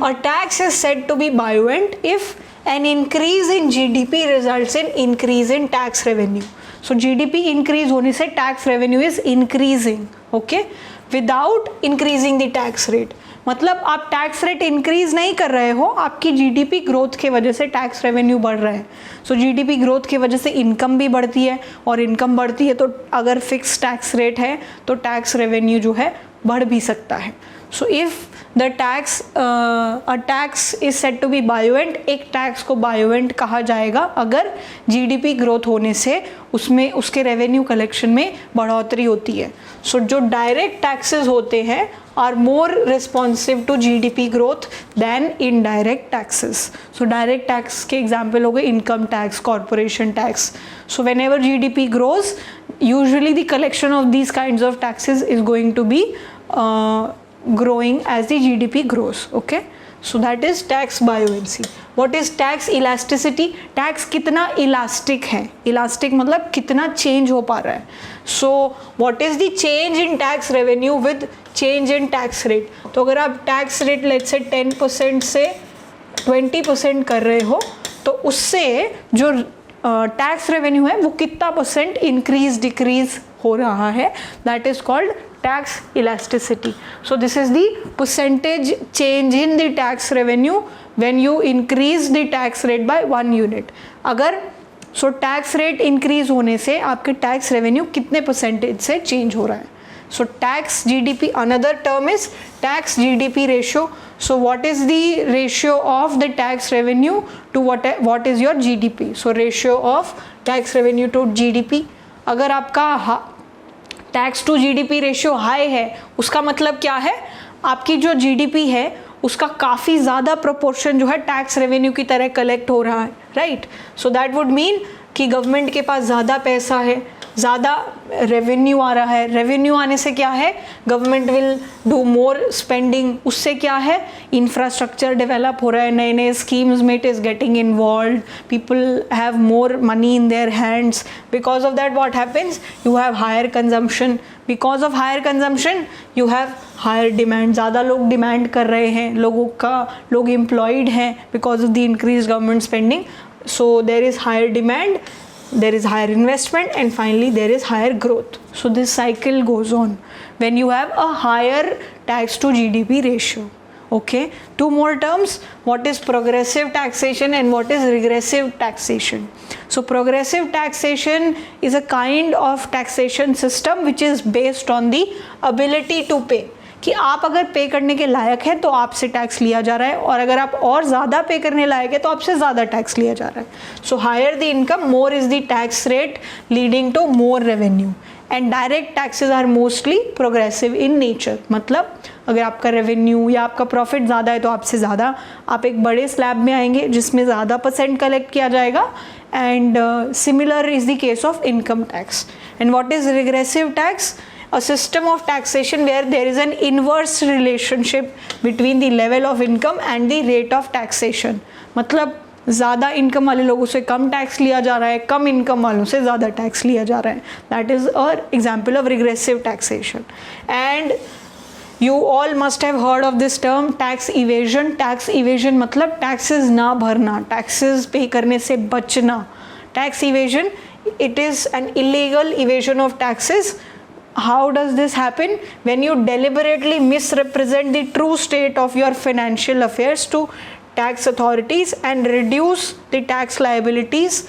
a tax is said to be buoyant if an increase in GDP results in increase in tax revenue. So GDP increase होने से tax revenue is increasing, okay, without increasing the tax rate. मतलब आप tax rate increase नहीं कर रहे हो, आपकी GDP growth के वजह से टैक्स रेवेन्यू बढ़ रहा है. सो जीडीपी ग्रोथ की वजह से इनकम भी बढ़ती है, और इनकम बढ़ती है तो अगर फिक्स टैक्स रेट है तो टैक्स रेवेन्यू जो है बढ़ भी सकता है. So if the tax a tax is said to be buoyant, एक टैक्स को बायोवेंट कहा जाएगा अगर जीडीपी ग्रोथ होने से उसमें उसके रेवेन्यू कलेक्शन में बढ़ोतरी होती है. सो जो डायरेक्ट टैक्सेस होते हैं are more responsive to GDP growth than indirect taxes. So direct tax के example हो गए income tax, corporation tax. So whenever GDP grows, usually the collection of these kinds of taxes is going to be growing as the GDP grows. Okay, so that is tax buoyancy. What is tax elasticity? Tax कितना elastic है? Elastic मतलब कितना change हो पा रहा है. So what is the change in tax revenue with change in tax rate? तो अगर आप tax rate let's say 10% से 20% कर रहे हो तो उससे जो टैक्स रेवेन्यू है वो कितना परसेंट इंक्रीज डिक्रीज हो रहा है, that is called tax elasticity. So this is the percentage change in the tax revenue when you increase the tax rate by 1 unit. अगर सो टैक्स रेट इंक्रीज होने से आपके टैक्स रेवेन्यू कितने percentage से change हो रहा है. So tax GDP, another term is tax GDP ratio. So what is the ratio of the tax revenue to what is your GDP? So ratio of tax revenue to GDP. अगर आपका tax to GDP ratio high है, उसका मतलब क्या है, आपकी जो GDP है उसका काफ़ी ज़्यादा proportion जो है टैक्स रेवेन्यू की तरह कलेक्ट हो रहा है, right. So that would mean कि गवर्नमेंट के पास ज़्यादा पैसा है, ज़्यादा रेवेन्यू आ रहा है. रेवेन्यू आने से क्या है, government will do more spending. उससे क्या है, इंफ्रास्ट्रक्चर डेवलप हो रहा है, नए नए स्कीम्स में it is getting involve, people have more money in their hands. Because of that what happens, you have higher consumption. Because of higher consumption you have higher demand. ज़्यादा लोग demand कर रहे हैं, लोग एम्प्लॉयड हैं because of the increase government spending. So there is higher demand. there is higher investment, and finally there is higher growth. So this cycle goes on when you have a higher tax to GDP ratio. Okay, two more terms. What is progressive taxation and what is regressive taxation? So progressive taxation is a kind of taxation system which is based on the ability to pay. कि आप अगर पे करने के लायक है तो आपसे tax लिया जा रहा है, और अगर आप और ज़्यादा पे करने लायक है तो आपसे ज़्यादा टैक्स लिया जा रहा है. So higher the income, more is the tax rate, leading to more revenue. And direct taxes are mostly progressive in nature. मतलब अगर आपका रेवेन्यू या आपका प्रॉफिट ज़्यादा है तो आपसे ज़्यादा आप एक बड़े स्लैब में आएंगे जिसमें ज़्यादा % कलेक्ट किया जाएगा. And similar is the case of income tax. And what is regressive tax? A system of taxation where there is an inverse relationship between the level of income and the rate of taxation. मतलब ज़्यादा income वाले लोगों से कम tax लिया जा रहा है, कम income वालों से ज़्यादा टैक्स लिया जा रहा है. That is an example of regressive taxation. And you all must have heard of this term tax evasion. Tax evasion मतलब taxes ना भरना, taxes पे करने से बचना. Tax evasion, it is an illegal evasion of taxes. How does this happen? When you deliberately misrepresent the true state of your financial affairs to tax authorities and reduce the tax liabilities,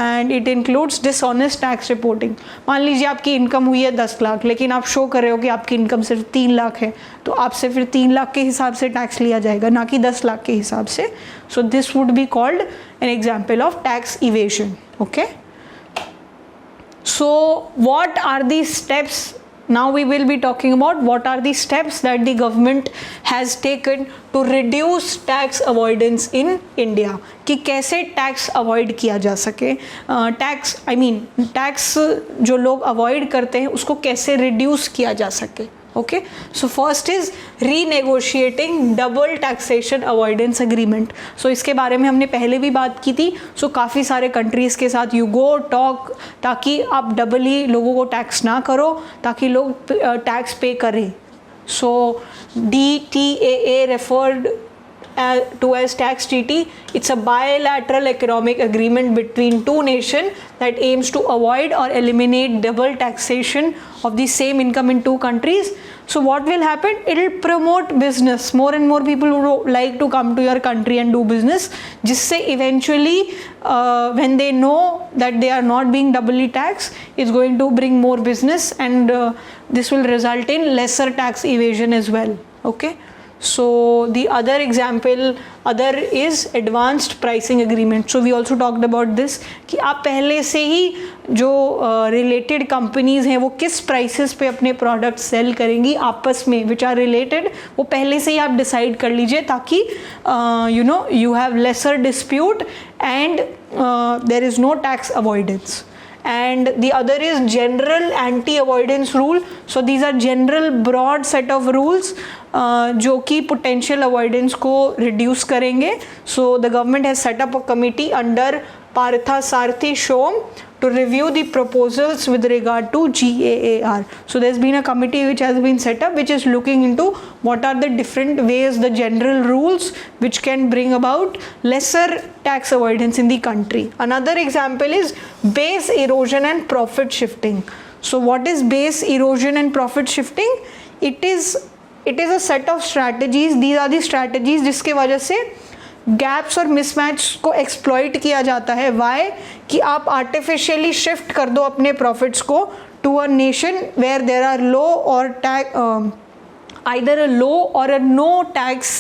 and it includes dishonest tax reporting. मान लीजिए आपकी income हुई है 10 लाख, लेकिन आप show कर रहे हो कि आपकी इनकम सिर्फ 3 लाख है, तो आपसे फिर 3 लाख के हिसाब से टैक्स लिया जाएगा, ना कि 10 लाख के हिसाब से. So this would be called an example of tax evasion. Okay, so what are the steps? Now we will be talking about what are the steps that the government has taken to reduce tax avoidance in India. कि कैसे tax avoid किया जा सके, tax जो लोग avoid करते हैं उसको कैसे रिड्यूस किया जा सके. Okay, so first is renegotiating double taxation avoidance agreement. So इसके बारे में हमने पहले भी बात की थी. सो काफ़ी सारे कंट्रीज़ के साथ यू गो टॉक, ताकि आप डबली लोगों को टैक्स ना करो, ताकि लोग टैक्स पे करें. सो DTAA referred to as tax treaty. It's a bilateral economic agreement between two nations that aims to avoid or eliminate double taxation of the same income in two countries. So what will happen? It will promote business. More and more people would like to come to your country and do business, जिससे eventually when they know that they are not being doubly taxed, it's going to bring more business, and this will result in lesser tax evasion as well. Okay. So the other example is advanced pricing agreement. So we also talked about this कि आप पहले से ही जो related companies हैं वो किस prices पे अपने product sell करेंगी आपस में, which are related, वो पहले से ही आप decide कर लीजिए, ताकि you have lesser dispute and there is no tax avoidance. And the other is general anti-avoidance rule. So these are general broad set of rules जो कि potential avoidance को reduce करेंगे. So the government has set up a committee under Partha Sarthi Shom to review the proposals with regard to GAAR. So there's been a committee which has been set up, which is looking into what are the different ways, the general rules which can bring about lesser tax avoidance in the country. Another example is base erosion and profit shifting. So what is base erosion and profit shifting? It is a set of strategies. These are the strategies जिसके वजह से gaps और mismatch को exploit किया जाता है. Y? कि आप आर्टिफिशियली शिफ्ट कर दो अपने प्रॉफिट्स को to a nation where there are low और either a low or a no tax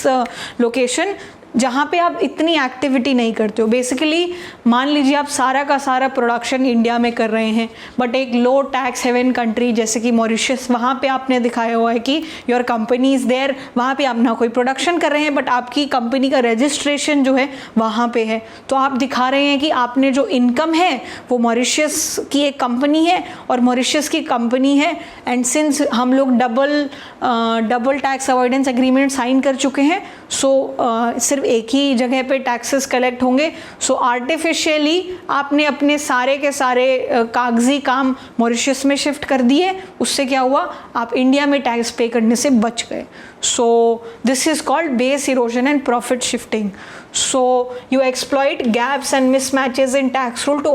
location, जहाँ पे आप इतनी एक्टिविटी नहीं करते हो. बेसिकली मान लीजिए आप सारा का सारा प्रोडक्शन इंडिया में कर रहे हैं, बट एक लो टैक्स हेवन कंट्री जैसे कि मॉरिशस, वहाँ पे आपने दिखाया हुआ है कि योर कंपनी इज़ देयर, वहाँ पे आप ना कोई प्रोडक्शन कर रहे हैं, बट आपकी कंपनी का रजिस्ट्रेशन जो है वहाँ पे है. तो आप दिखा रहे हैं कि आपने जो इनकम है वो मॉरिशस की एक कंपनी है और मॉरिशस की कंपनी है. एंड सिंस हम लोग double tax avoidance agreement sign कर चुके हैं, सो सिर्फ एक ही जगह पे टैक्सेस कलेक्ट होंगे. सो आर्टिफिशियली आपने अपने सारे के सारे कागजी काम मॉरिशस में शिफ्ट कर दिए. उससे क्या हुआ, आप इंडिया में टैक्स पे करने से बच गए. सो this is called base erosion and profit shifting. So you exploit gaps and mismatches in tax rule to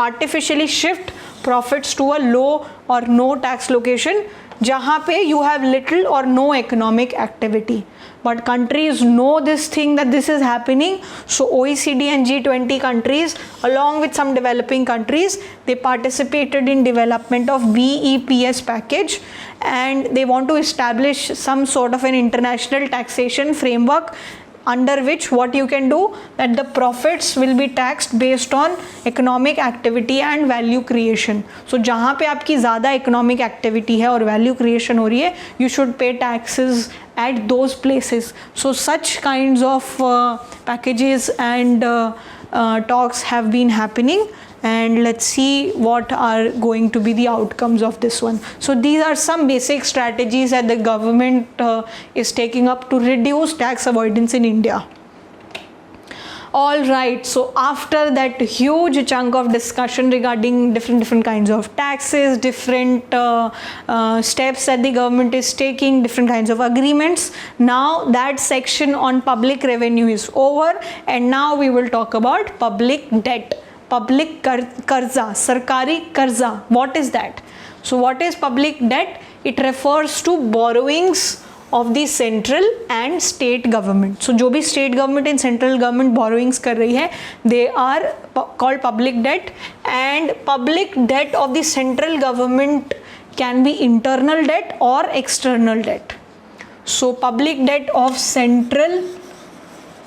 artificially shift profits to a low or no tax location जहाँ पे you have little or no economic activity. But countries know this thing that this is happening. So OECD and G20 countries along with some developing countries, they participated in development of BEPS package, and they want to establish some sort of an international taxation framework under which what you can do that the profits will be taxed based on economic activity and value creation. So जहाँ पे आपकी ज़्यादा economic activity है और value creation हो रही है, you should pay taxes at those places. So such kinds of packages and talks have been happening, and let's see what are going to be the outcomes of this one. So these are some basic strategies that the government is taking up to reduce tax avoidance in India. All right, so after that huge chunk of discussion regarding different kinds of taxes, different steps that the government is taking, different kinds of agreements, now that section on public revenue is over, and now we will talk about public debt. Public कर्जा, सरकारी कर्जा, what is that? So what is public debt? It refers to borrowings of the central and state government. So जो भी state government and central government borrowings कर रही है, they are called public debt, and public debt of the central government can be internal debt or external debt. So public debt of central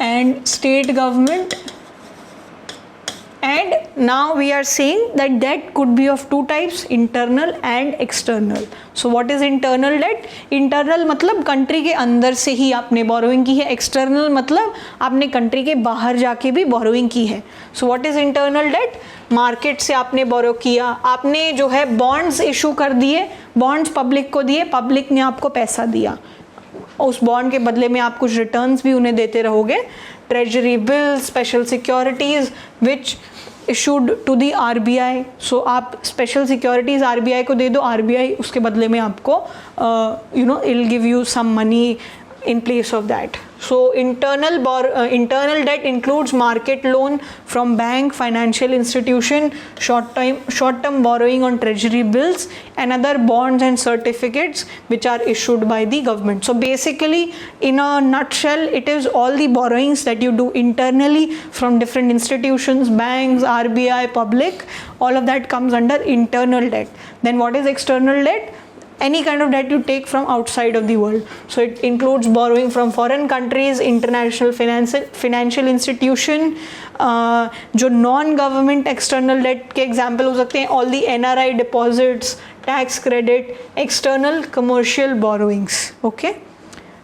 and state government. And now we are saying that debt could be of two types, internal and external. So what is internal debt? Internal मतलब country के अंदर से ही आपने borrowing की है. External मतलब आपने country के बाहर जाके भी बोरोइंग की है. So what is internal debt? Market से आपने बोरो किया, आपने जो है बॉन्ड्स इशू कर दिए, बॉन्ड्स पब्लिक को दिए, पब्लिक ने आपको पैसा दिया, उस बॉन्ड के बदले में आप कुछ रिटर्न्स भी उन्हें देते रहोगे. Treasury bill, special securities which issued to the RBI. So आप स्पेशल सिक्योरिटीज RBI को दे दो, RBI उसके बदले में आपको I'll give you some money in place of that. So internal debt includes market loan from bank, financial institution, short-term borrowing on treasury bills, and other bonds and certificates which are issued by the government. So basically, in a nutshell, it is all the borrowings that you do internally from different institutions, banks, RBI, public. All of that comes under internal debt. Then what is external debt? Any kind of debt you take from outside of the world. So it includes borrowing from foreign countries, international financial institution. जो non government external debt के example हो सकते हैं, all the NRI deposits, tax credit, external commercial borrowings. Okay,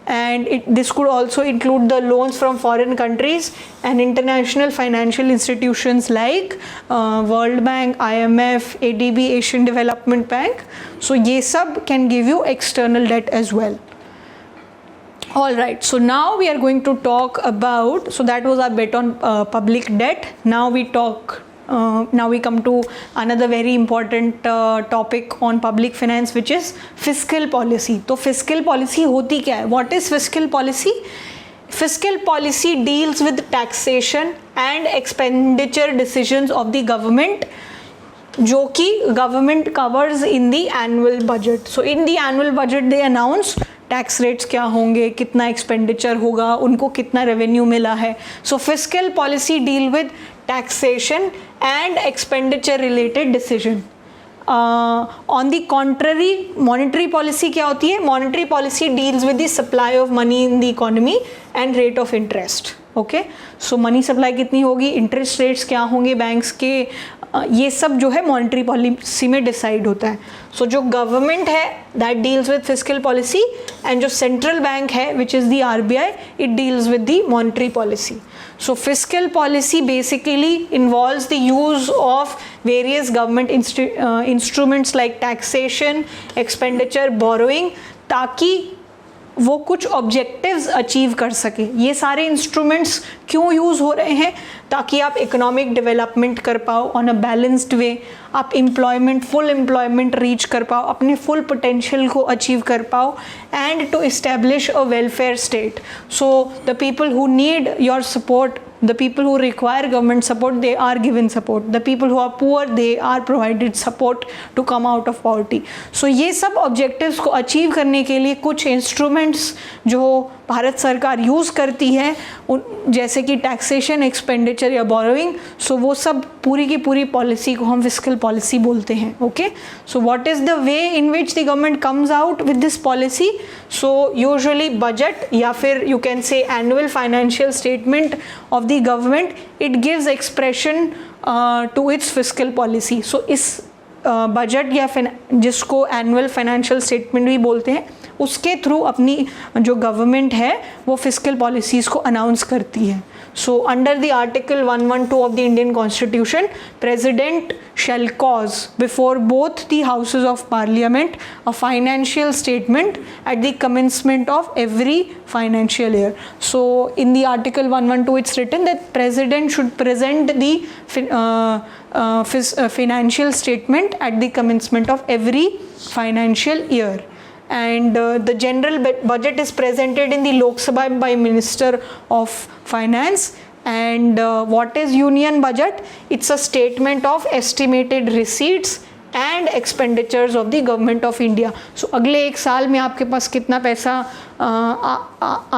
and this could also include the loans from foreign countries and international financial institutions like World Bank, IMF, ADB, Asian Development Bank. So ये सब can give you external debt as well. All right, so now we are going to talk about, so that was our bit on public debt. Now we come to another very important topic on public finance, which is fiscal policy. तो fiscal policy होती क्या है? What is fiscal policy? Fiscal policy deals with taxation and expenditure decisions of the government, जो कि government covers in the annual budget. So in the annual budget they announce tax rates क्या होंगे, कितना expenditure होगा, उनको कितना revenue मिला है. So fiscal policy deal with taxation and expenditure related decision. On the contrary monetary policy क्या होती है? Monetary policy deals with the supply of money in the economy and rate of interest. Okay, so money supply कितनी होगी, interest rates क्या होंगे banks के, ये सब जो है मॉनेटरी पॉलिसी में डिसाइड होता है. सो जो गवर्नमेंट है that deals with fiscal policy, and जो सेंट्रल बैंक है which is the RBI, it deals with the monetary policy. So fiscal policy basically involves the use of various government instruments like taxation, expenditure, borrowing, ताकि वो कुछ objectives achieve कर सके। ये सारे instruments क्यों यूज़ हो रहे हैं? ताकि आप इकोनॉमिक डेवलपमेंट कर पाओ ऑन अ बैलेंस्ड वे, आप फुल एम्प्लॉयमेंट रीच कर पाओ, अपने फुल पोटेंशियल को अचीव कर पाओ, and to establish a welfare state. So the people who need your support, the people who require government support, they are given support. The people who are poor, they are provided support to come out of poverty. So ये सब objectives को achieve करने के लिए कुछ instruments जो भारत सरकार use करती है, जैसे कि टैक्सेशन, एक्सपेंडिचर या बोरोइंग, सो वो सब पूरी की पूरी पॉलिसी को हम फिस्कल पॉलिसी बोलते हैं। Okay, so what is the way in which the government comes out with this policy? So usually budget या फिर you can say annual financial statement of the government, it gives expression to its fiscal policy. So इस budget या जिसको annual financial statement भी बोलते हैं, उसके through अपनी जो गवर्नमेंट है वो फिस्कल पॉलिसीज़ को अनाउंस करती है। So under the article 112 of the Indian constitution, president shall cause before both the houses of parliament a financial statement at the commencement of every financial year. So in the article 112 it's written that president should present the financial statement at the commencement of every financial year. And the general budget is presented in the Lok Sabha by Minister of Finance. And what is union budget? It's a statement of estimated receipts and expenditures of the government of India. So अगले एक साल में आपके पास कितना पैसा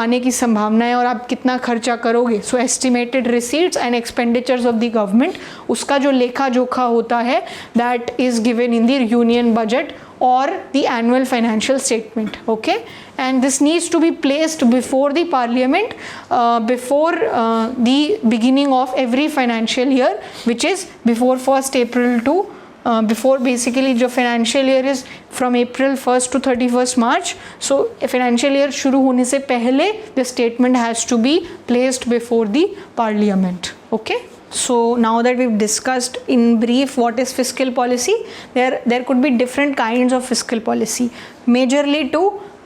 आने की संभावना है और आप कितना खर्चा करोगे। So estimated receipts and expenditures of the government, उसका जो लेखा जोखा होता है, that is given in the union budget or the annual financial statement. Okay, and this needs to be placed before the parliament before the beginning of every financial year, which is before 1st April to before basically जो financial year is from April 1st to 31st March. So financial year शुरू होने से पहले the statement has to be placed before the parliament. Okay. So now that we've discussed in brief what is fiscal policy, there could be different kinds of fiscal policy. Majorly two.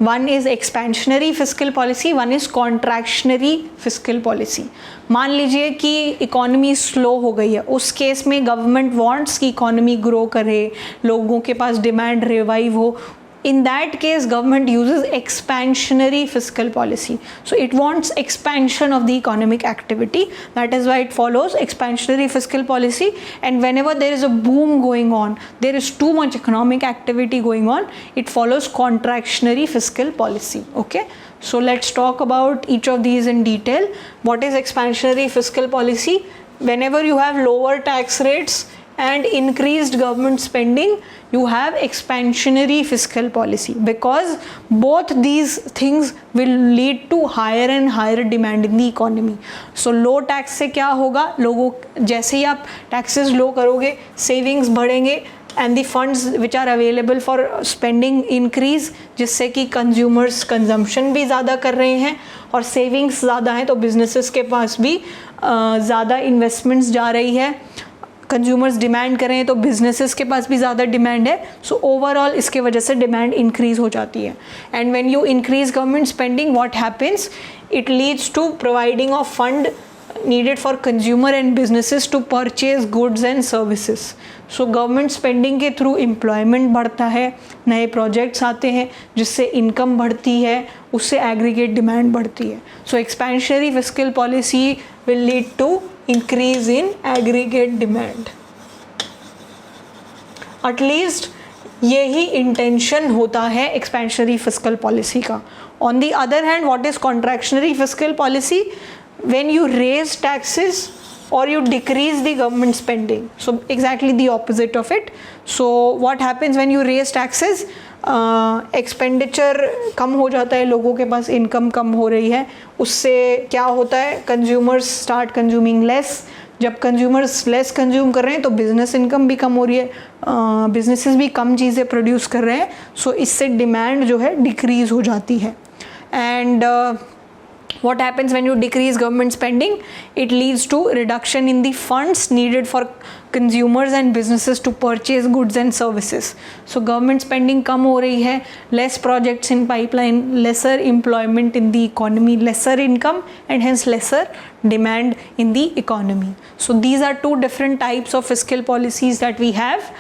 One is expansionary fiscal policy, one is contractionary fiscal policy. मान लीजिए कि economy slow हो गई है, उस case में government wants कि economy grow करे, लोगों के पास डिमांड रिवाइव हो. In that case, government uses expansionary fiscal policy. So it wants expansion of the economic activity. That is why it follows expansionary fiscal policy. And whenever there is a boom going on, there is too much economic activity going on, it follows contractionary fiscal policy. Okay. So let's talk about each of these in detail. What is expansionary fiscal policy? Whenever you have lower tax rates and increased government spending, you have expansionary fiscal policy, because both these things will lead to higher and higher demand in the economy. So low tax से क्या होगा, लोगों जैसे ही आप taxes low करोगे, savings बढ़ेंगे and the funds which are available for spending increase, जिससे कि consumers consumption भी ज़्यादा कर रहे हैं और savings ज़्यादा हैं, तो businesses के पास भी ज़्यादा investments जा रही है, कंज्यूमर्स डिमांड कर रहे हैं तो बिजनेसेस के पास भी ज़्यादा डिमांड है. सो ओवरऑल इसके वजह से डिमांड इंक्रीज हो जाती है. And when you increase government spending, what happens, it leads to providing of fund needed for consumer and businesses to purchase goods and services. So government spending के through employment बढ़ता है, नए projects आते हैं जिससे इनकम बढ़ती है, उससे एग्रीगेट डिमांड बढ़ती है. So expansionary fiscal policy will lead to increase in aggregate demand. At least यही इंटेंशन होता है एक्सपेंशनरी फिस्कल पॉलिसी का. On the other hand, what is contractionary fiscal policy? When you raise taxes or you decrease the government spending. So exactly the opposite of it. So what happens when you raise taxes? Expenditure कम हो जाता है, लोगों के पास income कम हो रही है, उससे क्या होता है, कंज्यूमर्स स्टार्ट कंज्यूमिंग लेस. जब कंज्यूमर्स लेस कंज्यूम कर रहे हैं तो बिजनेस इनकम भी कम हो रही है, बिजनेसेस भी कम चीज़ें प्रोड्यूस कर रहे हैं. सो इससे डिमांड जो है डिक्रीज़ हो जाती है. And what happens when you decrease government spending? It leads to reduction in the funds needed for consumers and businesses to purchase goods and services. So government spending कम हो रही है, less projects in pipeline, lesser employment in the economy, lesser income, and hence lesser demand in the economy. So these are two different types of fiscal policies that we have.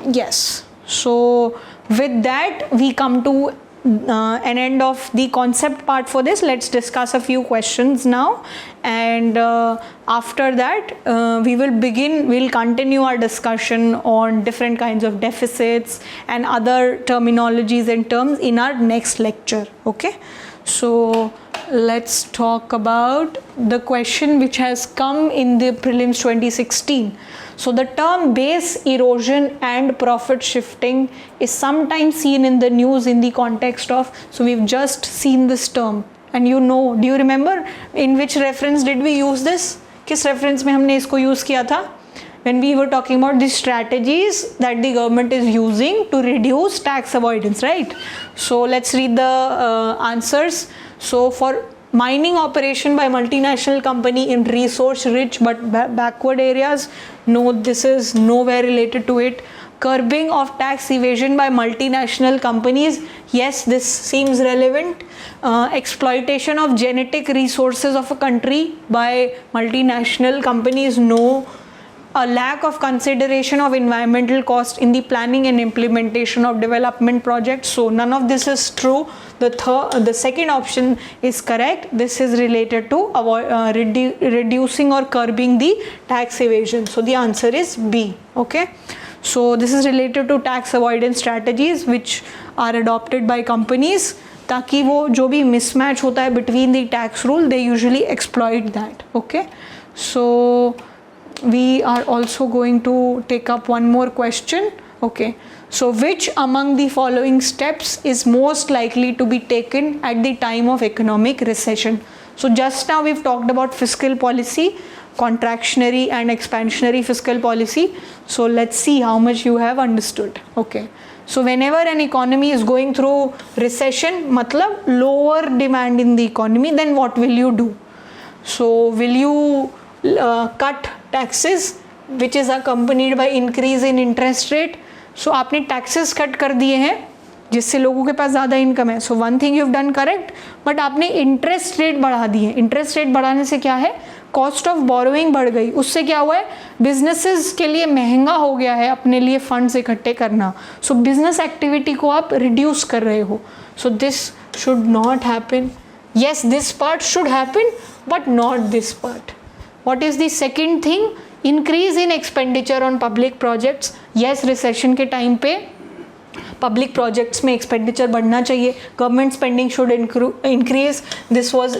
Yes, so with that we come to an end of the concept part for this. Let's discuss a few questions now, and after that we'll continue our discussion on different kinds of deficits and other terminologies and terms in our next lecture. Okay, so let's talk about the question which has come in the prelims 2016. So the term base erosion and profit shifting is sometimes seen in the news in the context of, so we've just seen this term, and you know, do you remember in which reference did we use this? किस reference में हमने इसको use किया था? When we were talking about the strategies that the government is using to reduce tax avoidance, right? So let's read the answers. So for mining operation by multinational company in resource rich but backward areas, no, this is nowhere related to it. Curbing of tax evasion by multinational companies, yes, this seems relevant. Exploitation of genetic resources of a country by multinational companies, no. A lack of consideration of environmental cost in the planning and implementation of development projects, so none of this is true. The second option is correct. This is related to reducing or curbing the tax evasion, so the answer is B. Okay, so this is related to tax avoidance strategies which are adopted by companies, ताकि वो जो भी mismatch होता है between the tax rule, they usually exploit that. Okay, so we are also going to take up one more question. Okay, so which among the following steps is most likely to be taken at the time of economic recession? So just now we've talked about fiscal policy, contractionary and expansionary fiscal policy. So let's see how much you have understood. Okay, so whenever an economy is going through recession, matlab lower demand in the economy, then what will you do? So will you cut taxes which is accompanied by increase in interest rate? So आपने taxes cut कर दिए हैं जिससे लोगों के पास ज़्यादा income है. So one thing you've done correct, but आपने interest rate बढ़ा दिए. Interest rate बढ़ाने से क्या है, cost of borrowing बढ़ गई. उससे क्या हुआ है, businesses के लिए महंगा हो गया है अपने लिए funds इकट्ठे करना. So business activity को आप reduce कर रहे हो. So this should not happen. Yes, this part should happen, but not this part. What is the second thing? Increase in expenditure on public projects. Yes, recession के time पे public projects में expenditure बढ़ना चाहिए. Government spending should increase. This was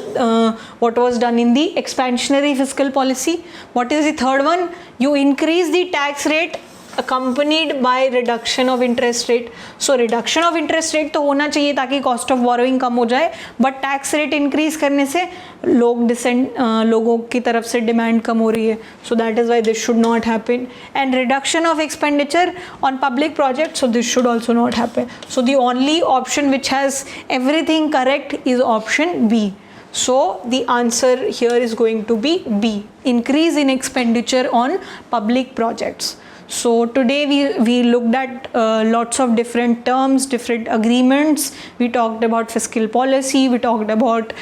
what was done in the expansionary fiscal policy. What is the third one? You increase the tax rate accompanied by reduction of interest rate. So reduction of interest rate तो होना चाहिए ताकि cost of borrowing कम हो जाए, but tax rate increase करने से लोगों की तरफ से demand कम हो रही है. So that is why this should not happen. And reduction of expenditure on public projects, so this should also not happen. So the only option which has everything correct is option B. So the answer here is going to be B, increase in expenditure on public projects. So today we looked at lots of different terms, different agreements. We talked about fiscal policy, we talked about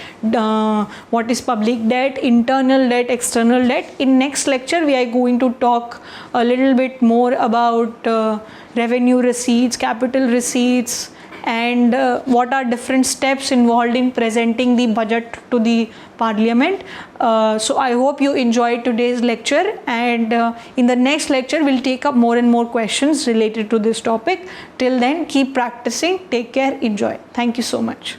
what is public debt, internal debt, external debt. In next lecture we are going to talk a little bit more about revenue receipts, capital receipts, and what are different steps involved in presenting the budget to the parliament. So I hope you enjoyed today's lecture, and in the next lecture we'll take up more and more questions related to this topic. Till then, keep practicing. Take care. Enjoy. Thank you so much.